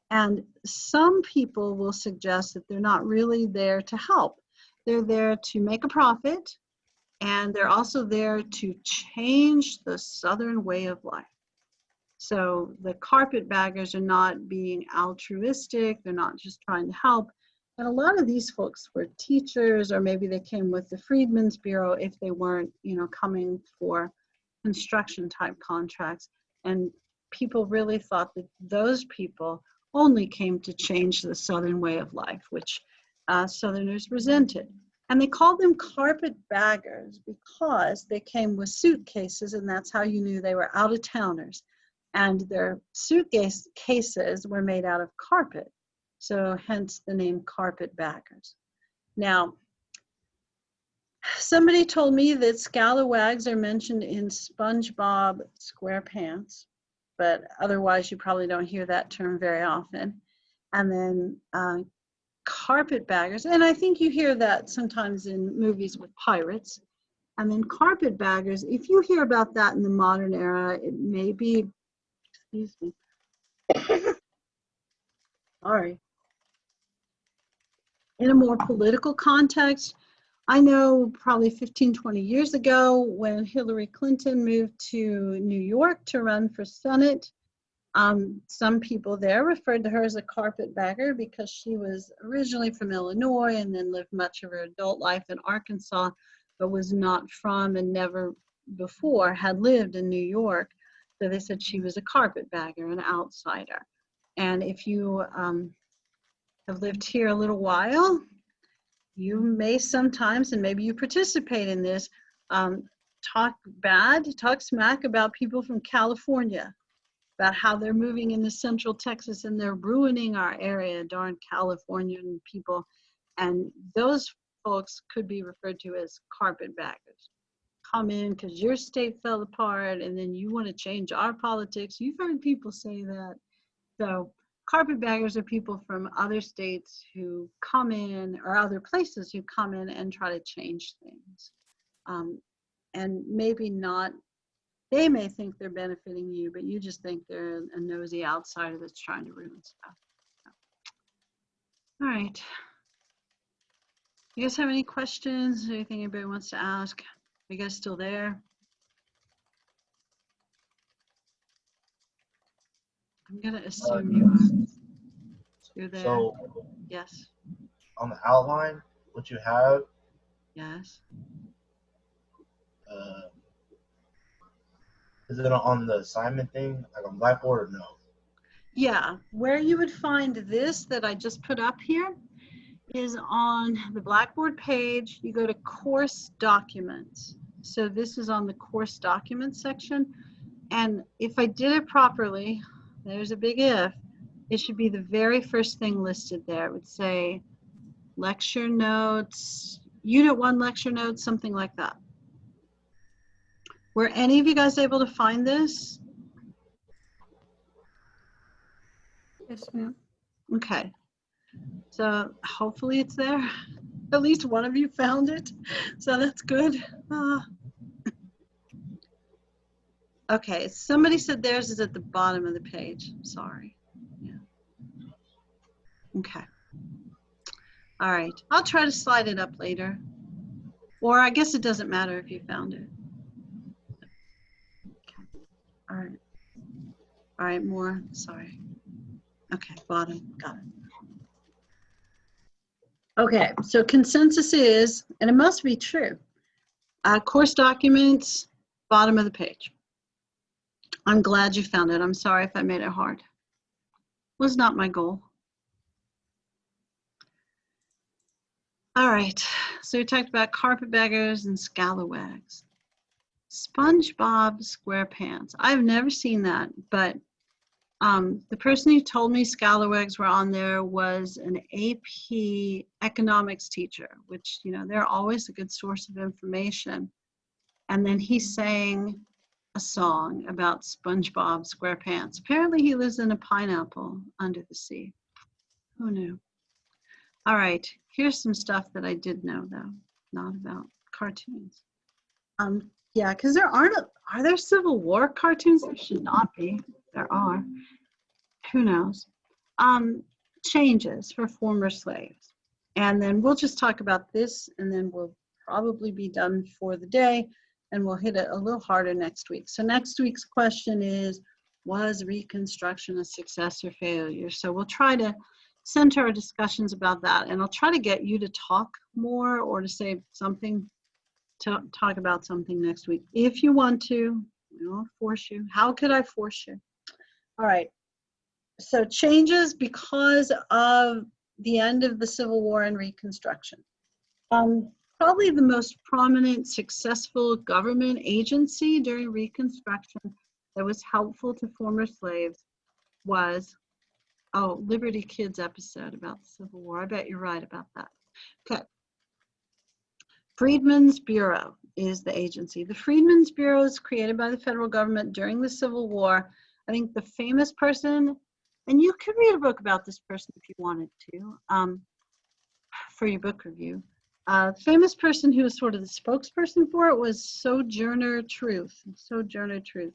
And some people will suggest that they're not really there to help. They're there to make a profit, and they're also there to change the Southern way of life. So the carpetbaggers are not being altruistic, they're not just trying to help. And a lot of these folks were teachers, or maybe they came with the Freedmen's Bureau if they weren't, coming for construction type contracts. And people really thought that those people only came to change the Southern way of life, which Southerners resented. And they called them carpetbaggers because they came with suitcases, and that's how you knew they were out-of-towners. And their suitcases were made out of carpet. So hence the name carpetbaggers. Now, somebody told me that scalawags are mentioned in SpongeBob SquarePants, but otherwise you probably don't hear that term very often. And then carpetbaggers, and I think you hear that sometimes in movies with pirates. And then carpetbaggers, if you hear about that in the modern era, it may be, excuse me, sorry, in a more political context. I know probably 15, 20 years ago when Hillary Clinton moved to New York to run for Senate, some people there referred to her as a carpetbagger because she was originally from Illinois and then lived much of her adult life in Arkansas, but was not from and never before had lived in New York. So they said she was a carpetbagger, an outsider. And if you have lived here a little while, you may sometimes, and maybe you participate in this, talk smack about people from California, about how they're moving into Central Texas and they're ruining our area, darn Californian people. And those folks could be referred to as carpetbaggers. Come in because your state fell apart and then you want to change our politics. You've heard people say that. So carpetbaggers are people from other states who come in, or other places who come in and try to change things. And maybe not, they may think they're benefiting you, but you just think they're a nosy outsider that's trying to ruin stuff. All right. You guys have any questions? Anything anybody wants to ask? Are you guys still there? I'm going to assume you are. You're there. So Yes. on the outline, what you have, Yes. is it on the assignment thing, like on Blackboard, or no? Yeah, where you would find this that I just put up here is on the Blackboard page. You go to course documents. So this is on the course documents section. And if I did it properly, there's a big if, it should be the very first thing listed there. It would say lecture notes, unit 1 lecture notes, something like that. Were any of you guys able to find this? Yes, ma'am. Okay. So hopefully it's there. At least one of you found it. So that's good. Okay, somebody said theirs is at the bottom of the page. Sorry. Yeah. Okay. All right. I'll try to slide it up later. Or I guess it doesn't matter if you found it. Okay. All right. All right, more. Sorry. Okay, bottom. Got it. Okay, so consensus is, and it must be true, course documents, bottom of the page. I'm glad you found it. I'm sorry if I made it hard. Was not my goal. All right, so we talked about carpetbaggers and scalawags. SpongeBob SquarePants. I've never seen that, but the person who told me scalawags were on there was an AP economics teacher, which, you know, they're always a good source of information. And then he sang a song about SpongeBob SquarePants. Apparently he lives in a pineapple under the sea. Who knew? All right, here's some stuff that I did know though, not about cartoons. Yeah, because are there Civil War cartoons? There should not be. There are. Who knows? Changes for former slaves. And then we'll just talk about this and then we'll probably be done for the day and we'll hit it a little harder next week. So next week's question is, was Reconstruction a success or failure? So we'll try to center our discussions about that, and I'll try to get you to talk more or to say something, to talk about something next week. If you want to, I won't force you. How could I force you? All right. So changes because of the end of the Civil War and Reconstruction. Probably the most prominent successful government agency during Reconstruction that was helpful to former slaves was, oh, Liberty Kids episode about the Civil War. I bet you're right about that. Okay. Freedmen's Bureau is the agency. The Freedmen's Bureau is created by the federal government during the Civil War. I think the famous person, and you could read a book about this person if you wanted to, for your book review. Famous person who was sort of the spokesperson for it was Sojourner Truth. Sojourner Truth.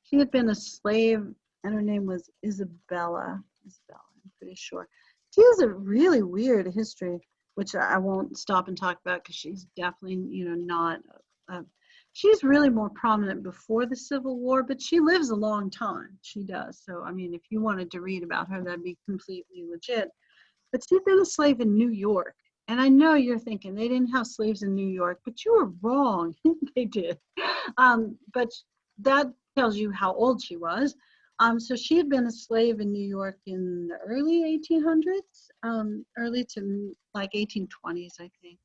She had been a slave, and her name was Isabella. Isabella, I'm pretty sure. She has a really weird history, which I won't stop and talk about because she's definitely, not. She's really more prominent before the Civil War, but she lives a long time. She does. So, I mean, if you wanted to read about her, that'd be completely legit. But she'd been a slave in New York. And I know you're thinking they didn't have slaves in New York, but you were wrong. They did. But that tells you how old she was. So she had been a slave in New York in the early 1800s, early to like 1820s, I think.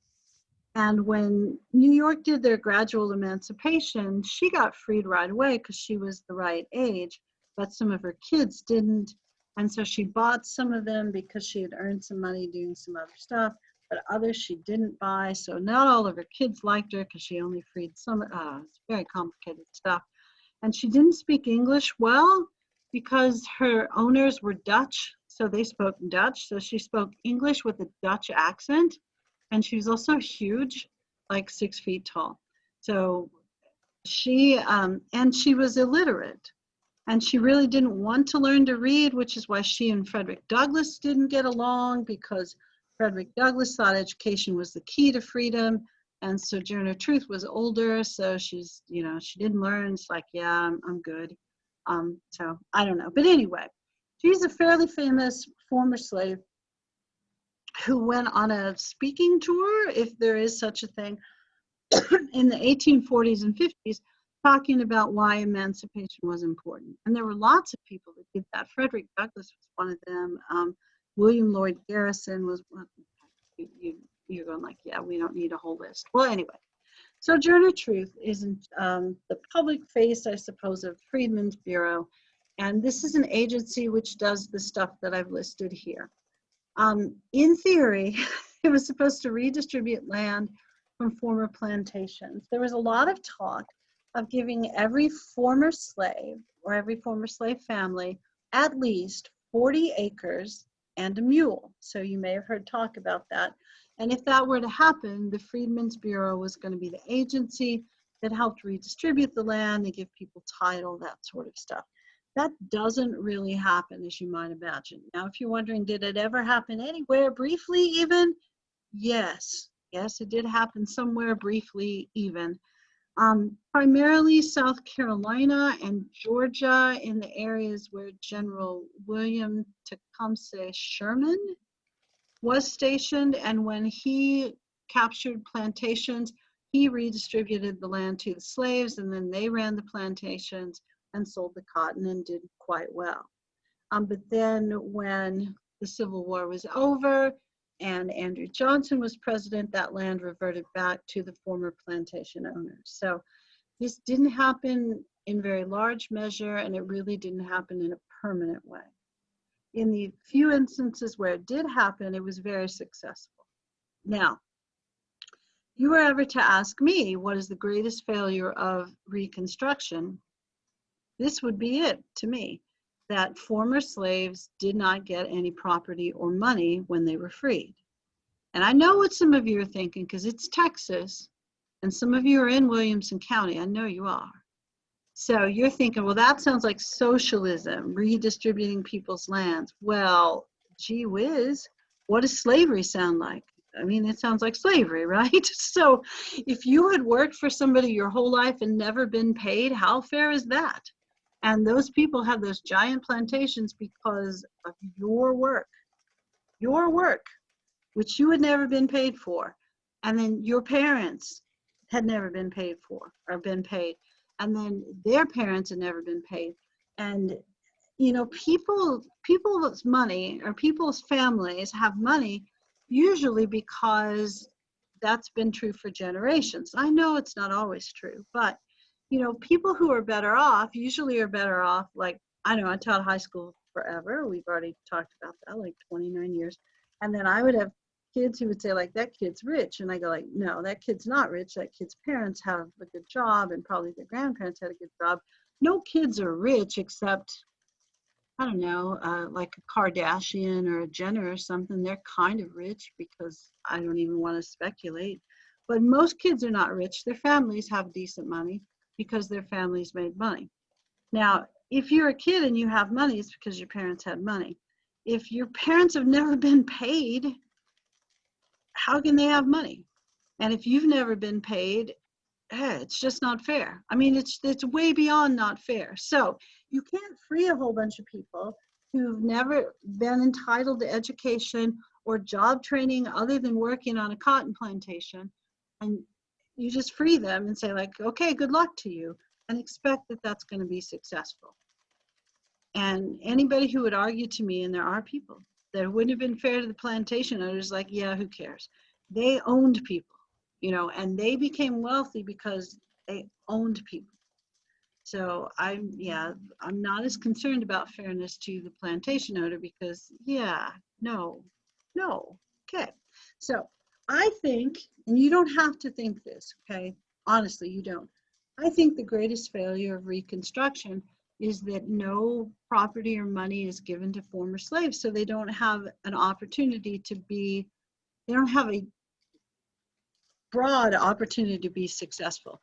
And when New York did their gradual emancipation, she got freed right away because she was the right age, but some of her kids didn't. And so she bought some of them because she had earned some money doing some other stuff, but others she didn't buy. So not all of her kids liked her because she only freed some. It's very complicated stuff. And she didn't speak English well because her owners were Dutch, so they spoke Dutch. So she spoke English with a Dutch accent. And she was also huge, like 6 feet tall. So and she was illiterate. And she really didn't want to learn to read, which is why she and Frederick Douglass didn't get along, because Frederick Douglass thought education was the key to freedom. And Sojourner Truth was older, so she's, she didn't learn. It's like, yeah, I'm good. So I don't know. But anyway, she's a fairly famous former slave who went on a speaking tour, if there is such a thing, in the 1840s and 50s, talking about why emancipation was important. And there were lots of people that did that. Frederick Douglass was one of them. William Lloyd Garrison was one. You're going like, yeah, we don't need a whole list. Well, anyway, Sojourner Truth isn't the public face, I suppose, of Freedmen's Bureau. And this is an agency which does the stuff that I've listed here. In theory, it was supposed to redistribute land from former plantations. There was a lot of talk of giving every former slave or every former slave family at least 40 acres and a mule. So you may have heard talk about that. And if that were to happen, the Freedmen's Bureau was going to be the agency that helped redistribute the land and give people title, that sort of stuff. That doesn't really happen, as you might imagine. Now, if you're wondering, did it ever happen anywhere briefly even? Yes. Yes, it did happen somewhere briefly even. Primarily South Carolina and Georgia, in the areas where General William Tecumseh Sherman was stationed. And when he captured plantations, he redistributed the land to the slaves, and then they ran the plantations and sold the cotton and did quite well. But then when the Civil War was over and Andrew Johnson was president, that land reverted back to the former plantation owners. So this didn't happen in very large measure, and it really didn't happen in a permanent way. In the few instances where it did happen, it was very successful. Now, you were ever to ask me, what is the greatest failure of Reconstruction? This would be it to me, that former slaves did not get any property or money when they were freed. And I know what some of you are thinking, because it's Texas, and some of you are in Williamson County. I know you are. So you're thinking, well, that sounds like socialism, redistributing people's lands. Well, gee whiz, what does slavery sound like? I mean, it sounds like slavery, right? So if you had worked for somebody your whole life and never been paid, how fair is that? And those people have those giant plantations because of your work, which you had never been paid for. And then your parents had never been paid for or been paid. And then their parents had never been paid. And, people's money or people's families have money usually because that's been true for generations. I know it's not always true, but people who are better off usually are better off. Like, I know I taught high school forever. We've already talked about that, like 29 years. And then I would have kids who would say, like, that kid's rich. And I go like, no, that kid's not rich. That kid's parents have a good job and probably their grandparents had a good job. No kids are rich except I don't know, like a Kardashian or a Jenner or something, they're kind of rich because I don't even want to speculate. But most kids are not rich. Their families have decent money because their families made money. Now, if you're a kid and you have money, it's because your parents had money. If your parents have never been paid, how can they have money? And if you've never been paid, it's just not fair. I mean, it's way beyond not fair. So you can't free a whole bunch of people who've never been entitled to education or job training other than working on a cotton plantation, and you just free them and say like, okay, good luck to you, and expect that that's going to be successful. And anybody who would argue to me, and there are people that wouldn't have been fair to the plantation owners, like, yeah, who cares? They owned people, you know, and they became wealthy because they owned people. So I'm not as concerned about fairness to the plantation owner because, yeah, no. Okay. So I think, and you don't have to think this, okay? Honestly, you don't. I think the greatest failure of Reconstruction is that no property or money is given to former slaves, so they don't have an opportunity to be, they don't have a broad opportunity to be successful.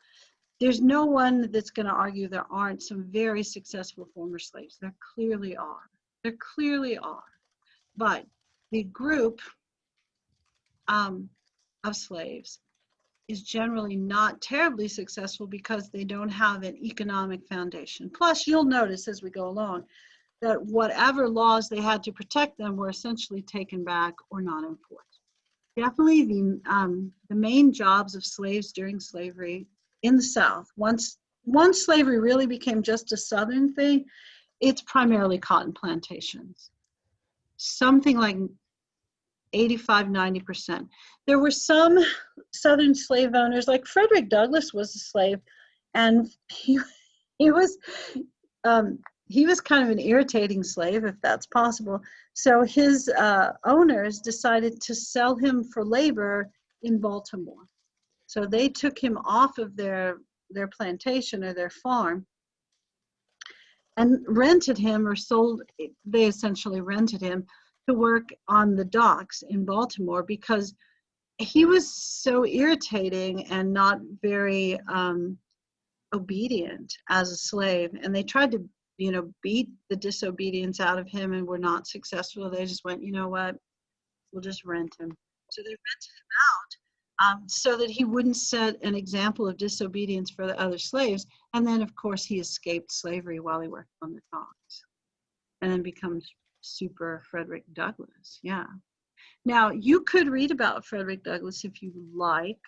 There's no one that's going to argue there aren't some very successful former slaves. There clearly are. There clearly are. But the group of slaves is generally not terribly successful because they don't have an economic foundation. Plus, you'll notice as we go along that whatever laws they had to protect them were essentially taken back or not enforced. Definitely the main jobs of slaves during slavery in the South, once slavery really became just a Southern thing, it's primarily cotton plantations. Something like 85, 90%. There were some Southern slave owners, like Frederick Douglass was a slave, and he was kind of an irritating slave, if that's possible. So his owners decided to sell him for labor in Baltimore. So they took him off of their plantation or their farm and rented him, or sold, they essentially rented him to work on the docks in Baltimore because he was so irritating and not very obedient as a slave. And they tried to, beat the disobedience out of him and were not successful. They just went, you know what, we'll just rent him. So they rented him out so that he wouldn't set an example of disobedience for the other slaves. And then, of course, he escaped slavery while he worked on the docks and then becomes super Frederick Douglass. Yeah. Now, you could read about Frederick Douglass if you like,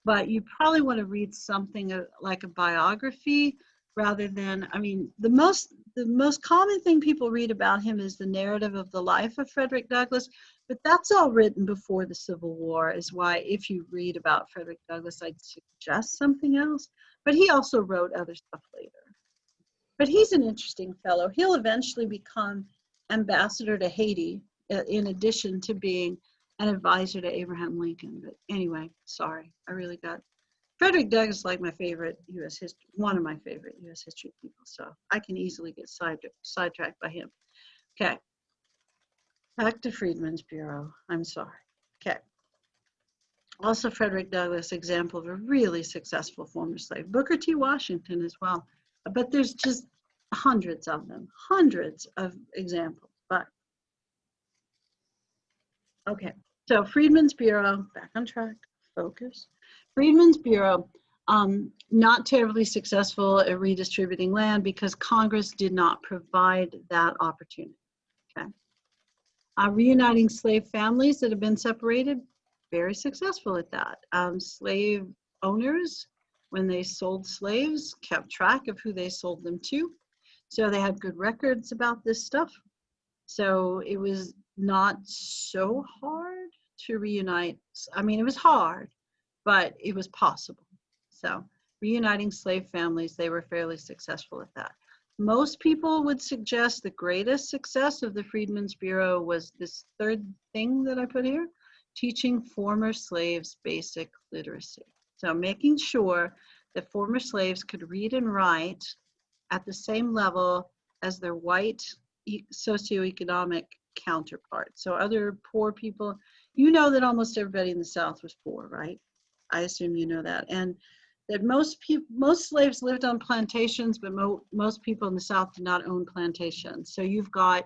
but you probably want to read something like a biography rather than, I mean, the most common thing people read about him is the narrative of the life of Frederick Douglass, but that's all written before the Civil War, is why if you read about Frederick Douglass, I'd suggest something else. But he also wrote other stuff later. But he's an interesting fellow. He'll eventually become ambassador to Haiti, in addition to being an advisor to Abraham Lincoln. But anyway, sorry, I really got Frederick Douglass is like my favorite U.S. history, one of my favorite U.S. history people. So I can easily get sidetracked by him. Okay, back to Freedmen's Bureau. I'm sorry. Okay. Also, Frederick Douglass, example of a really successful former slave. Booker T. Washington as well. But there's just hundreds of them, hundreds of examples. But okay, so Freedmen's Bureau, back on track, focus. Freedmen's Bureau, not terribly successful at redistributing land because Congress did not provide that opportunity. Okay, reuniting slave families that have been separated, very successful at that. Slave owners, when they sold slaves, kept track of who they sold them to. So they had good records about this stuff. So it was not so hard to reunite. I mean, it was hard, but it was possible. So reuniting slave families, they were fairly successful at that. Most people would suggest the greatest success of the Freedmen's Bureau was this third thing that I put here, teaching former slaves basic literacy. So making sure that former slaves could read and write at the same level as their white socioeconomic counterpart. So other poor people, you know that almost everybody in the South was poor, right? I assume you know that. And that most slaves lived on plantations, but most people in the South did not own plantations. So you've got,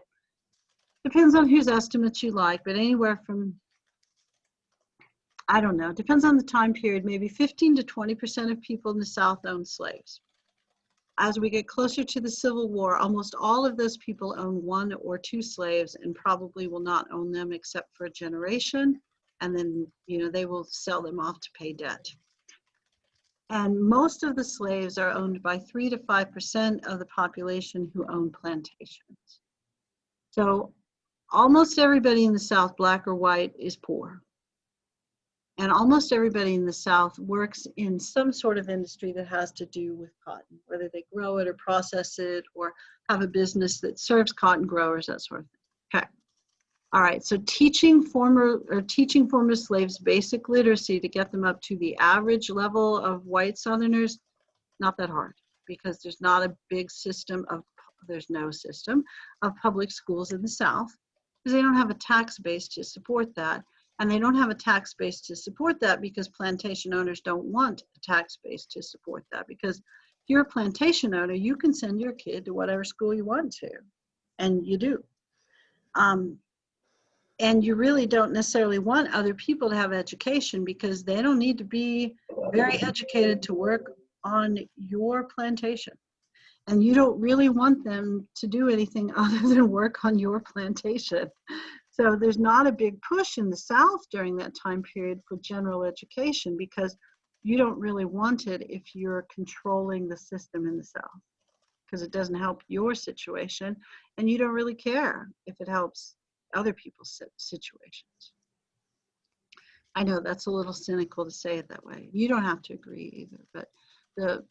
depends on whose estimates you like, but anywhere from, I don't know, depends on the time period, maybe 15 to 20% of people in the South owned slaves. As we get closer to the Civil War, almost all of those people own 1 or 2 slaves and probably will not own them except for a generation. And then, you know, they will sell them off to pay debt. And most of the slaves are owned by 3 to 5% of the population who own plantations. So almost everybody in the South, black or white, is poor. And almost everybody in the South works in some sort of industry that has to do with cotton, whether they grow it or process it or have a business that serves cotton growers, that sort of thing. Okay. All right, so teaching former slaves basic literacy to get them up to the average level of white Southerners, not that hard, because there's not a big system of, there's no system of public schools in the South, because they don't have a tax base to support that. And they don't have a tax base to support that because plantation owners don't want a tax base to support that. Because if you're a plantation owner, you can send your kid to whatever school you want to, and you do. And you really don't necessarily want other people to have education because they don't need to be very educated to work on your plantation. And you don't really want them to do anything other than work on your plantation. So there's not a big push in the South during that time period for general education because you don't really want it if you're controlling the system in the South, because it doesn't help your situation and you don't really care if it helps other people's situations. I know that's a little cynical to say it that way. You don't have to agree either, but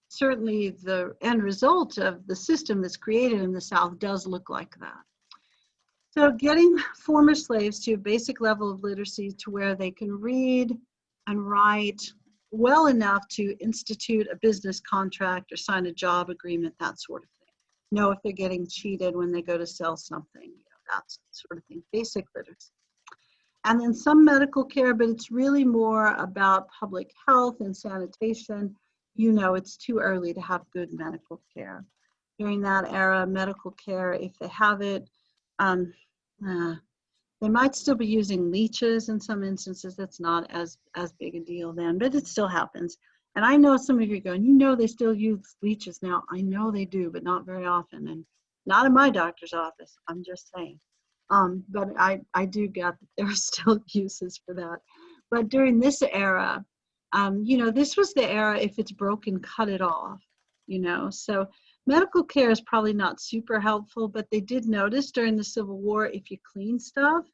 certainly the end result of the system that's created in the South does look like that. So getting former slaves to a basic level of literacy to where they can read and write well enough to institute a business contract or sign a job agreement, that sort of thing. Know if they're getting cheated when they go to sell something, you know, that sort of thing, basic literacy. And then some medical care, but it's really more about public health and sanitation. You know, it's too early to have good medical care. During that era, medical care, if they have it, they might still be using leeches in some instances. That's not as big a deal then, but it still happens. And I know some of you are going, you know, they still use leeches now. I know they do, but not very often, and not in my doctor's office. I'm just saying. But I do get that there are still uses for that. But during this era, you know, this was the era, if it's broken, cut it off, you know. So medical care is probably not super helpful, but they did notice during the Civil War, if you clean stuff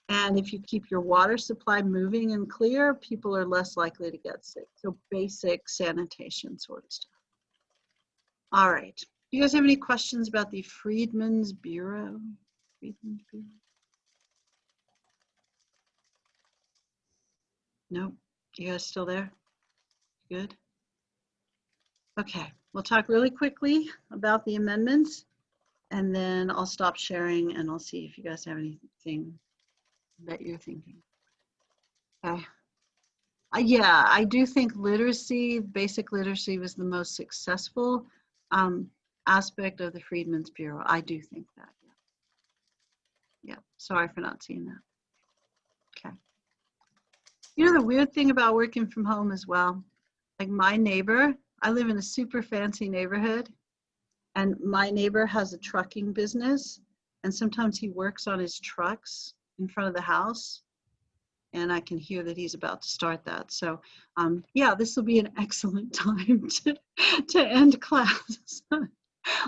and if you keep your water supply moving and clear, people are less likely to get sick. So basic sanitation sort of stuff. All right. Do you guys have any questions about the Freedmen's Bureau? Freedmen's Bureau? No? You guys still there? Good? Okay. We'll talk really quickly about the amendments, and then I'll stop sharing and I'll see if you guys have anything that you're thinking. Okay. Yeah, I do think literacy, basic literacy, was the most successful aspect of the Freedmen's Bureau. I do think that, yeah. Yeah, sorry for not seeing that. Okay. You know the weird thing about working from home as well? Like my neighbor, I live in a super fancy neighborhood, and my neighbor has a trucking business, and sometimes he works on his trucks in front of the house, and I can hear that he's about to start that. So yeah, this will be an excellent time to end class.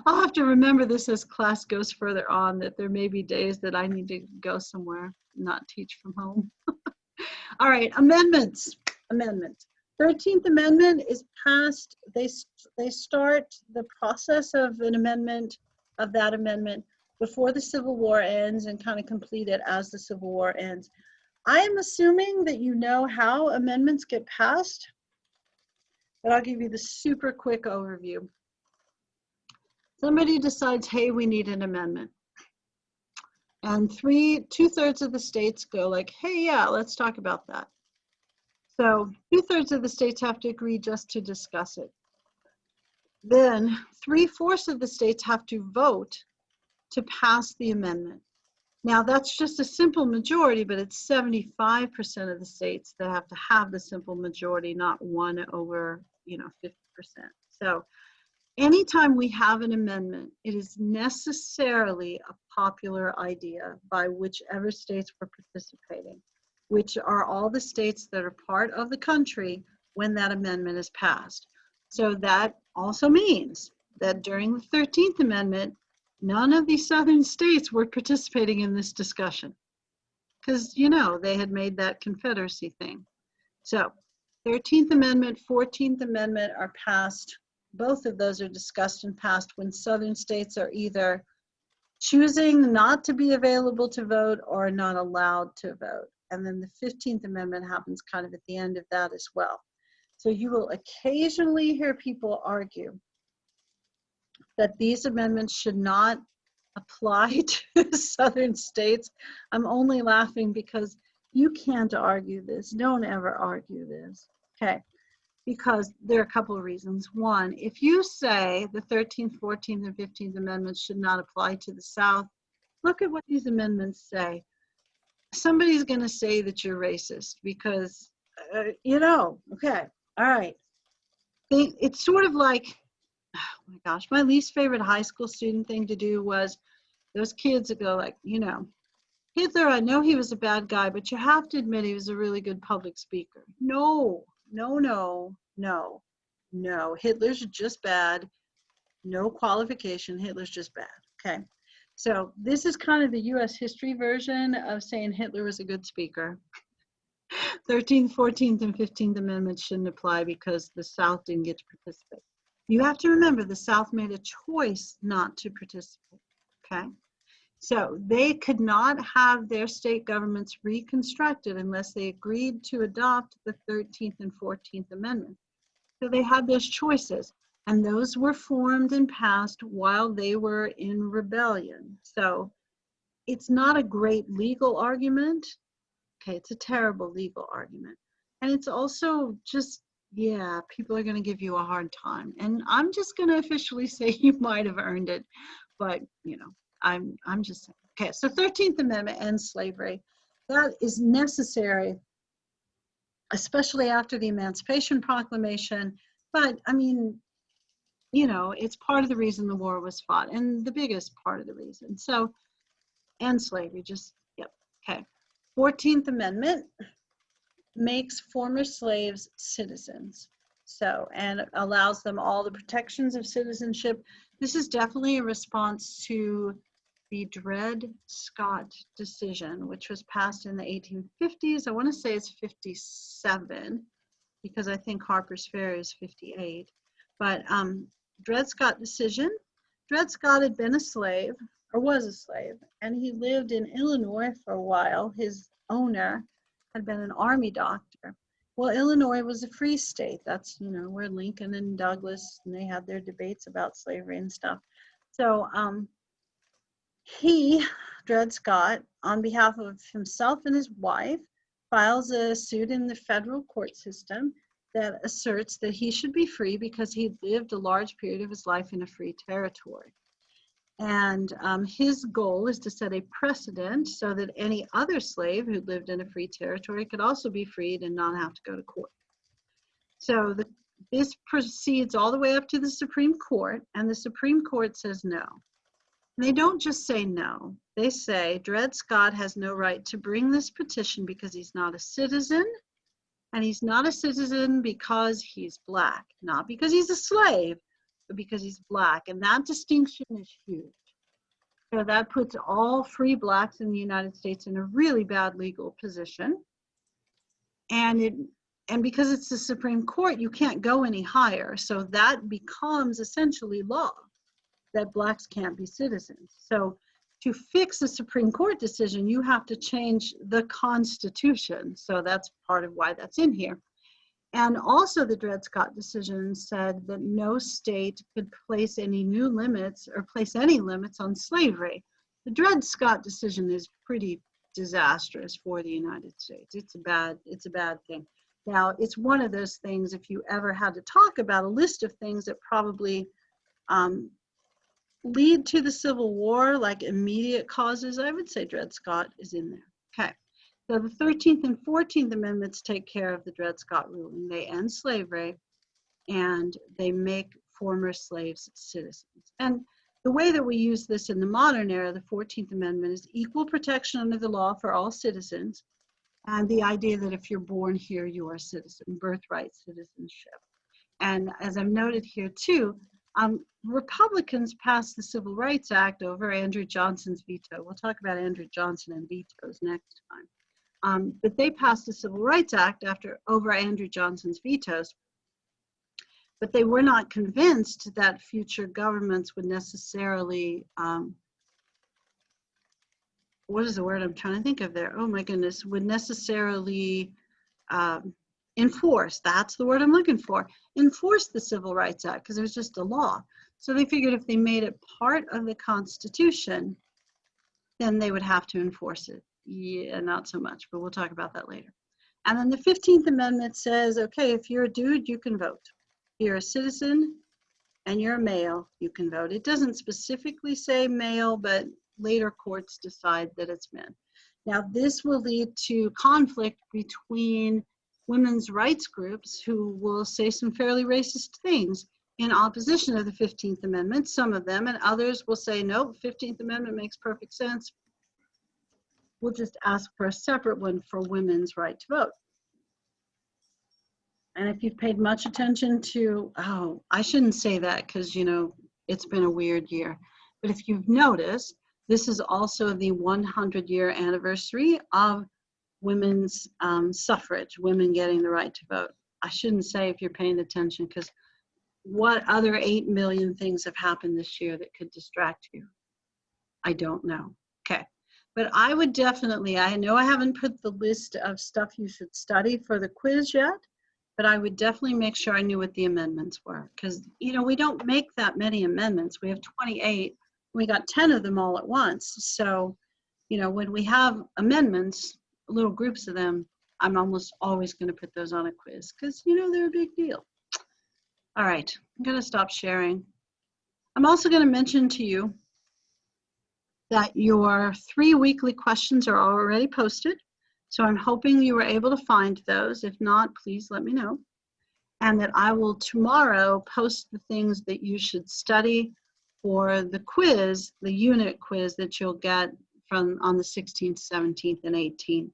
I'll have to remember this as class goes further on, that there may be days that I need to go somewhere, not teach from home. All right, amendments. 13th Amendment is passed. They start the process of an amendment, of that amendment, before the Civil War ends and kind of complete it as the Civil War ends. I am assuming that you know how amendments get passed, but I'll give you the super quick overview. Somebody decides, hey, we need an amendment. And 2/3 of the states go like, hey, yeah, let's talk about that. So 2/3 of the states have to agree just to discuss it. Then 3/4 of the states have to vote to pass the amendment. Now that's just a simple majority, but it's 75% of the states that have to have the simple majority, not 1 over, 50%. So anytime we have an amendment, it is necessarily a popular idea by whichever states were participating, which are all the states that are part of the country when that amendment is passed. So that also means that during the 13th Amendment, none of the southern states were participating in this discussion because, they had made that Confederacy thing. So 13th Amendment, 14th Amendment are passed. Both of those are discussed and passed when southern states are either choosing not to be available to vote or not allowed to vote. And then the 15th Amendment happens kind of at the end of that as well. So you will occasionally hear people argue that these amendments should not apply to southern states. I'm only laughing because you can't argue this. Don't ever argue this. Okay. Because there are a couple of reasons. One, if you say the 13th, 14th, and 15th Amendments should not apply to the South, look at what these amendments say. Somebody's going to say that you're racist because, okay, all right. It's sort of like, oh my gosh, my least favorite high school student thing to do was those kids that go like, Hitler, I know he was a bad guy, but you have to admit he was a really good public speaker. No. Hitler's just bad. No qualification. Hitler's just bad. Okay. So this is kind of the U.S. history version of saying Hitler was a good speaker. 13th, 14th, and 15th Amendments shouldn't apply because the South didn't get to participate. You have to remember the South made a choice not to participate. Okay. So they could not have their state governments reconstructed unless they agreed to adopt the 13th and 14th Amendments. So they had those choices, and those were formed and passed while they were in rebellion. So it's not a great legal argument. Okay, it's a terrible legal argument. And it's also just, yeah, people are going to give you a hard time. And I'm just going to officially say you might have earned it, but, I'm just saying. Okay, so 13th Amendment ends slavery. That is necessary, especially after the Emancipation Proclamation. But, it's part of the reason the war was fought and the biggest part of the reason. So, end slavery, yep, okay. 14th Amendment makes former slaves citizens. So, and it allows them all the protections of citizenship. This is definitely a response to the Dred Scott decision, which was passed in the 1850s. I want to say it's 57 because I think Harper's Ferry is 58. But Dred Scott decision, Dred Scott had been a slave, or was a slave, and he lived in Illinois for a while. His owner had been an army doctor. Well, Illinois was a free state. That's, where Lincoln and Douglas, and they had their debates about slavery and stuff. So Dred Scott, on behalf of himself and his wife, files a suit in the federal court system that asserts that he should be free because he lived a large period of his life in a free territory. And his goal is to set a precedent so that any other slave who lived in a free territory could also be freed and not have to go to court. So this proceeds all the way up to the Supreme Court, and the Supreme Court says no. And they don't just say no. They say Dred Scott has no right to bring this petition because he's not a citizen, and he's not a citizen because he's Black, not because he's a slave, but because he's Black. And that distinction is huge. So that puts all free Blacks in the United States in a really bad legal position. And because it's the Supreme Court, you can't go any higher. So that becomes essentially law, that Blacks can't be citizens. So to fix a Supreme Court decision, you have to change the Constitution. So that's part of why that's in here. And also the Dred Scott decision said that no state could place any new limits or place any limits on slavery. The Dred Scott decision is pretty disastrous for the United States. It's a bad thing. Now, it's one of those things, if you ever had to talk about a list of things that probably lead to the Civil War, like immediate causes, I would say Dred Scott is in there. Okay. So the 13th and 14th Amendments take care of the Dred Scott ruling. They end slavery and they make former slaves citizens. And the way that we use this in the modern era, the 14th Amendment, is equal protection under the law for all citizens, and the idea that if you're born here, you are a citizen, birthright citizenship. And as I've noted here too, Republicans passed the Civil Rights Act over Andrew Johnson's veto. We'll talk about Andrew Johnson and vetoes next time. But they passed the Civil Rights Act over Andrew Johnson's vetoes. But they were not convinced that future governments would necessarily, what is the word I'm trying to think of there? Oh my goodness, would necessarily enforce, that's the word I'm looking for, enforce the Civil Rights Act, because it was just a law. So they figured if they made it part of the Constitution, then they would have to enforce it. Yeah, not so much, but we'll talk about that later. And then the 15th Amendment says, okay, if you're a dude, you can vote. If you're a citizen and you're a male, you can vote. It doesn't specifically say male, but later courts decide that it's men. Now, this will lead to conflict between women's rights groups who will say some fairly racist things in opposition of the 15th Amendment, some of them, and others will say, nope, 15th Amendment makes perfect sense. We'll just ask for a separate one for women's right to vote. And if you've paid much attention to, oh, I shouldn't say that because, you know, it's been a weird year. But if you've noticed, this is also the 100-year anniversary of women's suffrage, women getting the right to vote. I shouldn't say if you're paying attention because what other 8 million things have happened this year that could distract you? I don't know. Okay. But I would definitely, I know I haven't put the list of stuff you should study for the quiz yet, but I would definitely make sure I knew what the amendments were because, you know, we don't make that many amendments. We have 28. We got 10 of them all at once. So, you know, when we have amendments, little groups of them, I'm almost always going to put those on a quiz because, you know, they're a big deal. All right, I'm going to stop sharing. I'm also going to mention to you that your 3 weekly questions are already posted. So I'm hoping you were able to find those. If not, please let me know. And that I will tomorrow post the things that you should study for the quiz, the unit quiz that you'll get from on the 16th, 17th, and 18th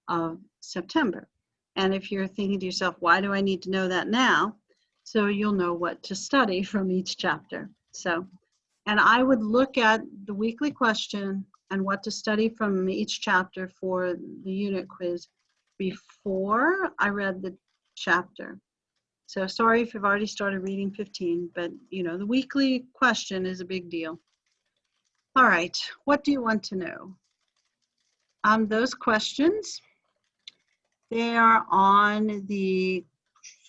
of September. And if you're thinking to yourself, why do I need to know that now? So you'll know what to study from each chapter. So, and I would look at the weekly question and what to study from each chapter for the unit quiz before I read the chapter. So sorry if you've already started reading 15, but you know, the weekly question is a big deal. All right, what do you want to know? Those questions, they are on the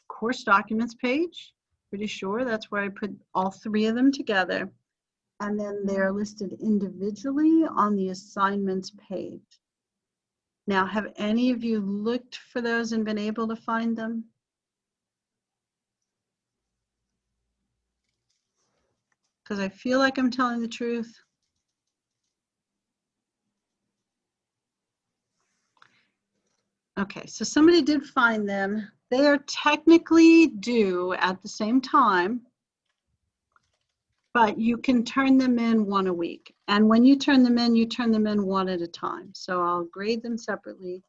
course documents page. Pretty sure that's where I put all 3 of them together. And then they're listed individually on the assignments page. Now, have any of you looked for those and been able to find them? Because I feel like I'm telling the truth. Okay, so somebody did find them. They are technically due at the same time, but you can turn them in 1 a week. And when you turn them in 1 at a time. So I'll grade them separately.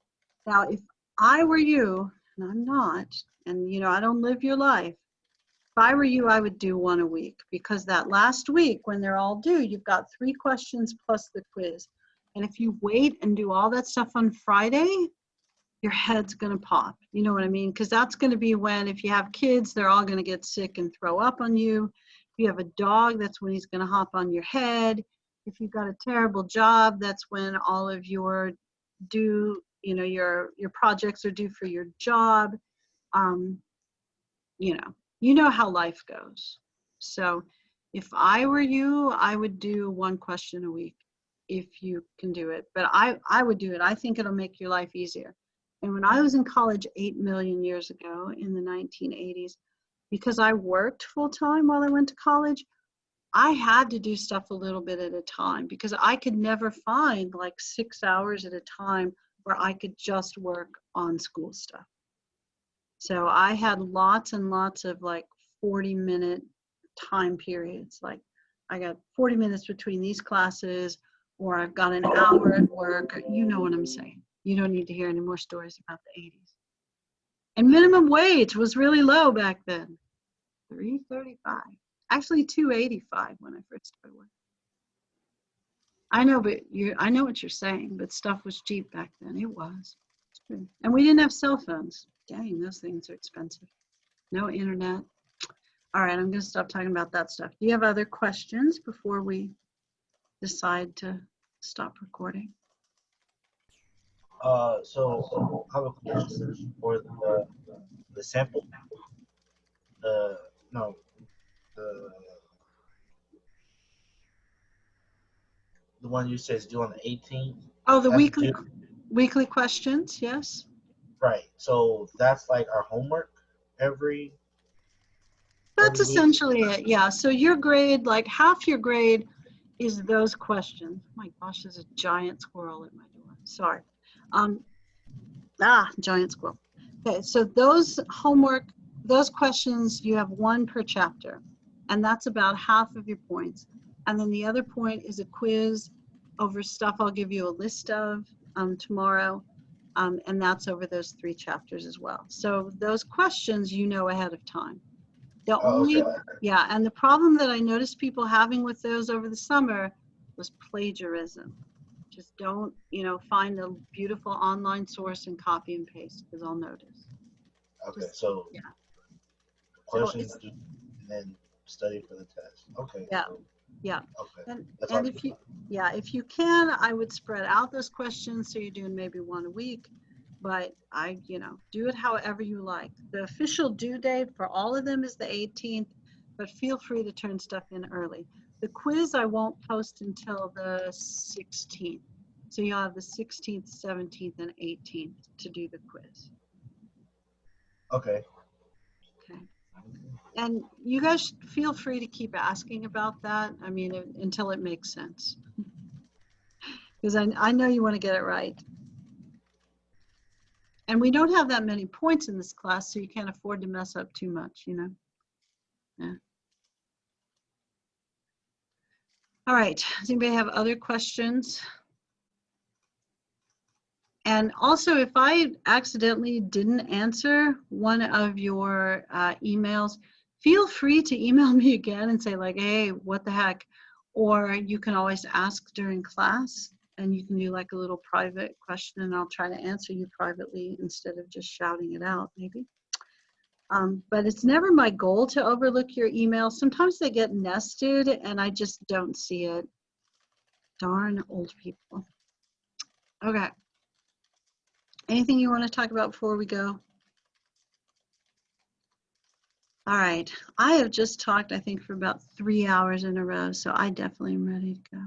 Now, if I were you, and I'm not, and you know, I don't live your life, if I were you, I would do 1 a week because that last week when they're all due, you've got 3 questions plus the quiz. And if you wait and do all that stuff on Friday, your head's gonna pop. You know what I mean? Because that's gonna be when, if you have kids, they're all gonna get sick and throw up on you. If you have a dog, that's when he's gonna hop on your head. If you've got a terrible job, that's when all of your your projects are due for your job. you know how life goes. So if I were you, I would do one question a week if you can do it. But I would do it. I think it'll make your life easier. And when I was in college 8 million years ago in the 1980s, because I worked full time while I went to college, I had to do stuff a little bit at a time because I could never find like 6 hours at a time where I could just work on school stuff. So I had lots and lots of like 40-minute time periods. Like I got 40 minutes between these classes, or I've got an hour at work. You know what I'm saying. You don't need to hear any more stories about the 80s. And minimum wage was really low back then. $3.35. Actually $2.85 when I first started working. I know, but I know what you're saying, but stuff was cheap back then. It was. It's true. And we didn't have cell phones. Dang, those things are expensive. No internet. All right, I'm going to stop talking about that stuff. Do you have other questions before we decide to stop recording? So I have a question for the sample. No, the the one you said is due on the 18th. Oh, the That's due, weekly questions, yes. right? So that's like our homework every That's week. essentially it, yeah. So your grade, like half your grade is those questions. Oh my gosh, there's a giant squirrel at my door. Sorry. Giant squirrel. Okay, so those homework, those questions, you have one per chapter, and that's about half of your points. And then the other point is a quiz over stuff I'll give you a list of tomorrow, and that's over those 3 chapters as well. So those questions you know ahead of time. The only, Okay. yeah, and the problem that I noticed people having with those over the summer was plagiarism. Just don't, find a beautiful online source and copy and paste, because I'll notice. Okay. So Yeah. questions So due, and then study for the test. Okay. Yeah. So, Yeah. okay. And That's and all. if you can, I would spread out those questions so you're doing maybe one a week, but do it however you like. The official due date for all of them is the 18th, but feel free to turn stuff in early. The quiz I won't post until the 16th. So you'll have the 16th, 17th, and 18th to do the quiz. Okay. Okay. And you guys feel free to keep asking about that. I mean, until it makes sense. Because I know you want to get it right. And we don't have that many points in this class, so you can't afford to mess up too much, Yeah. All right. Does anybody have other questions? And also, if I accidentally didn't answer one of your emails, feel free to email me again and say like, hey, what the heck? Or you can always ask during class, and you can do like a little private question, and I'll try to answer you privately instead of just shouting it out, maybe. But it's never my goal to overlook your emails. Sometimes they get nested and I just don't see it. Darn old people. Okay. Anything you want to talk about before we go? All right. I have just talked, I think, for about 3 hours in a row, so I definitely am ready to go.